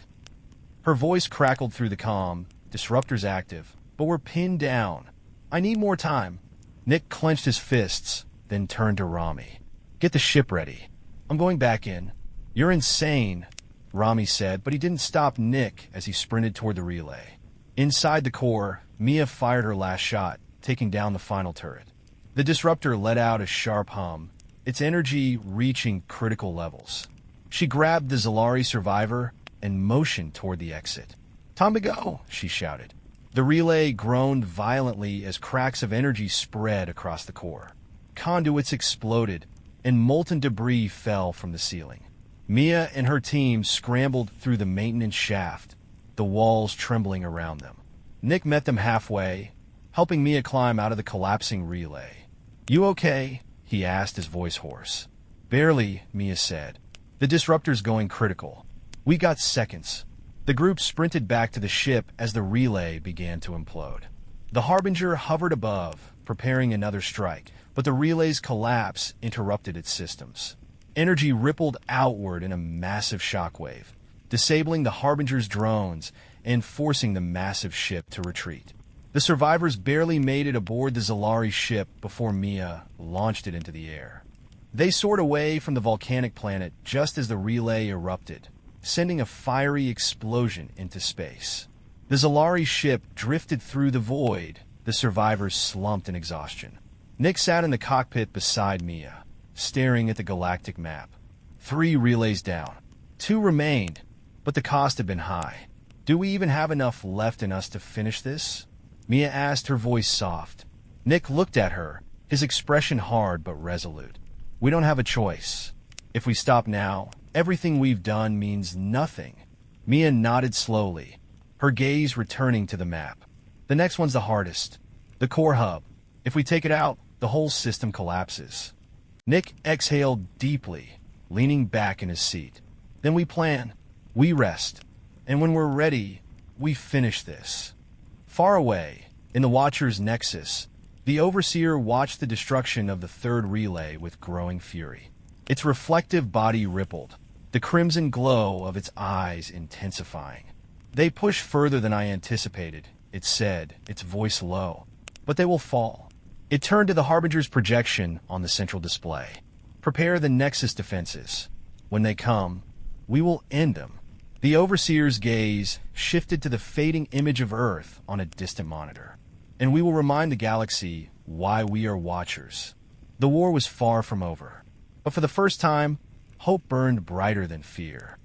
Her voice crackled through the comm, disruptors active, but we're pinned down. "I need more time." Nick clenched his fists, then turned to Rami. "Get the ship ready. I'm going back in." "You're insane," Rami said, but he didn't stop Nick as he sprinted toward the relay. Inside the core, Mia fired her last shot, taking down the final turret. The disruptor let out a sharp hum, its energy reaching critical levels. She grabbed the Zalari survivor and motioned toward the exit. "Time to go," she shouted. The relay groaned violently as cracks of energy spread across the core. Conduits exploded, and molten debris fell from the ceiling. Mia and her team scrambled through the maintenance shaft, the walls trembling around them. Nick met them halfway, helping Mia climb out of the collapsing relay. "You okay?" he asked, his voice hoarse. "Barely," Mia said. "The disruptor's going critical. We got seconds." The group sprinted back to the ship as the relay began to implode. The Harbinger hovered above, preparing another strike, but the relay's collapse interrupted its systems. Energy rippled outward in a massive shockwave, disabling the Harbinger's drones and forcing the massive ship to retreat. The survivors barely made it aboard the Zalari ship before Mia launched it into the air. They soared away from the volcanic planet just as the relay erupted, sending a fiery explosion into space. The Zalari ship drifted through the void, the survivors slumped in exhaustion. Nick sat in the cockpit beside Mia, staring at the galactic map. 3 relays down. 2 remained, but the cost had been high. "Do we even have enough left in us to finish this?" Mia asked, her voice soft. Nick looked at her, his expression hard but resolute. "We don't have a choice. If we stop now, everything we've done means nothing." Mia nodded slowly, her gaze returning to the map. "The next one's the hardest. The core hub. If we take it out, the whole system collapses." Nick exhaled deeply, leaning back in his seat. "Then we plan. We rest. And when we're ready, we finish this." Far away, in the Watcher's nexus, the Overseer watched the destruction of the 3rd relay with growing fury. Its reflective body rippled, the crimson glow of its eyes intensifying. "They push further than I anticipated," it said, its voice low. "But they will fall." It turned to the Harbinger's projection on the central display. "Prepare the Nexus defenses. When they come, we will end them." The Overseer's gaze shifted to the fading image of Earth on a distant monitor. "And we will remind the galaxy why we are Watchers." The war was far from over, but for the first time, hope burned brighter than fear.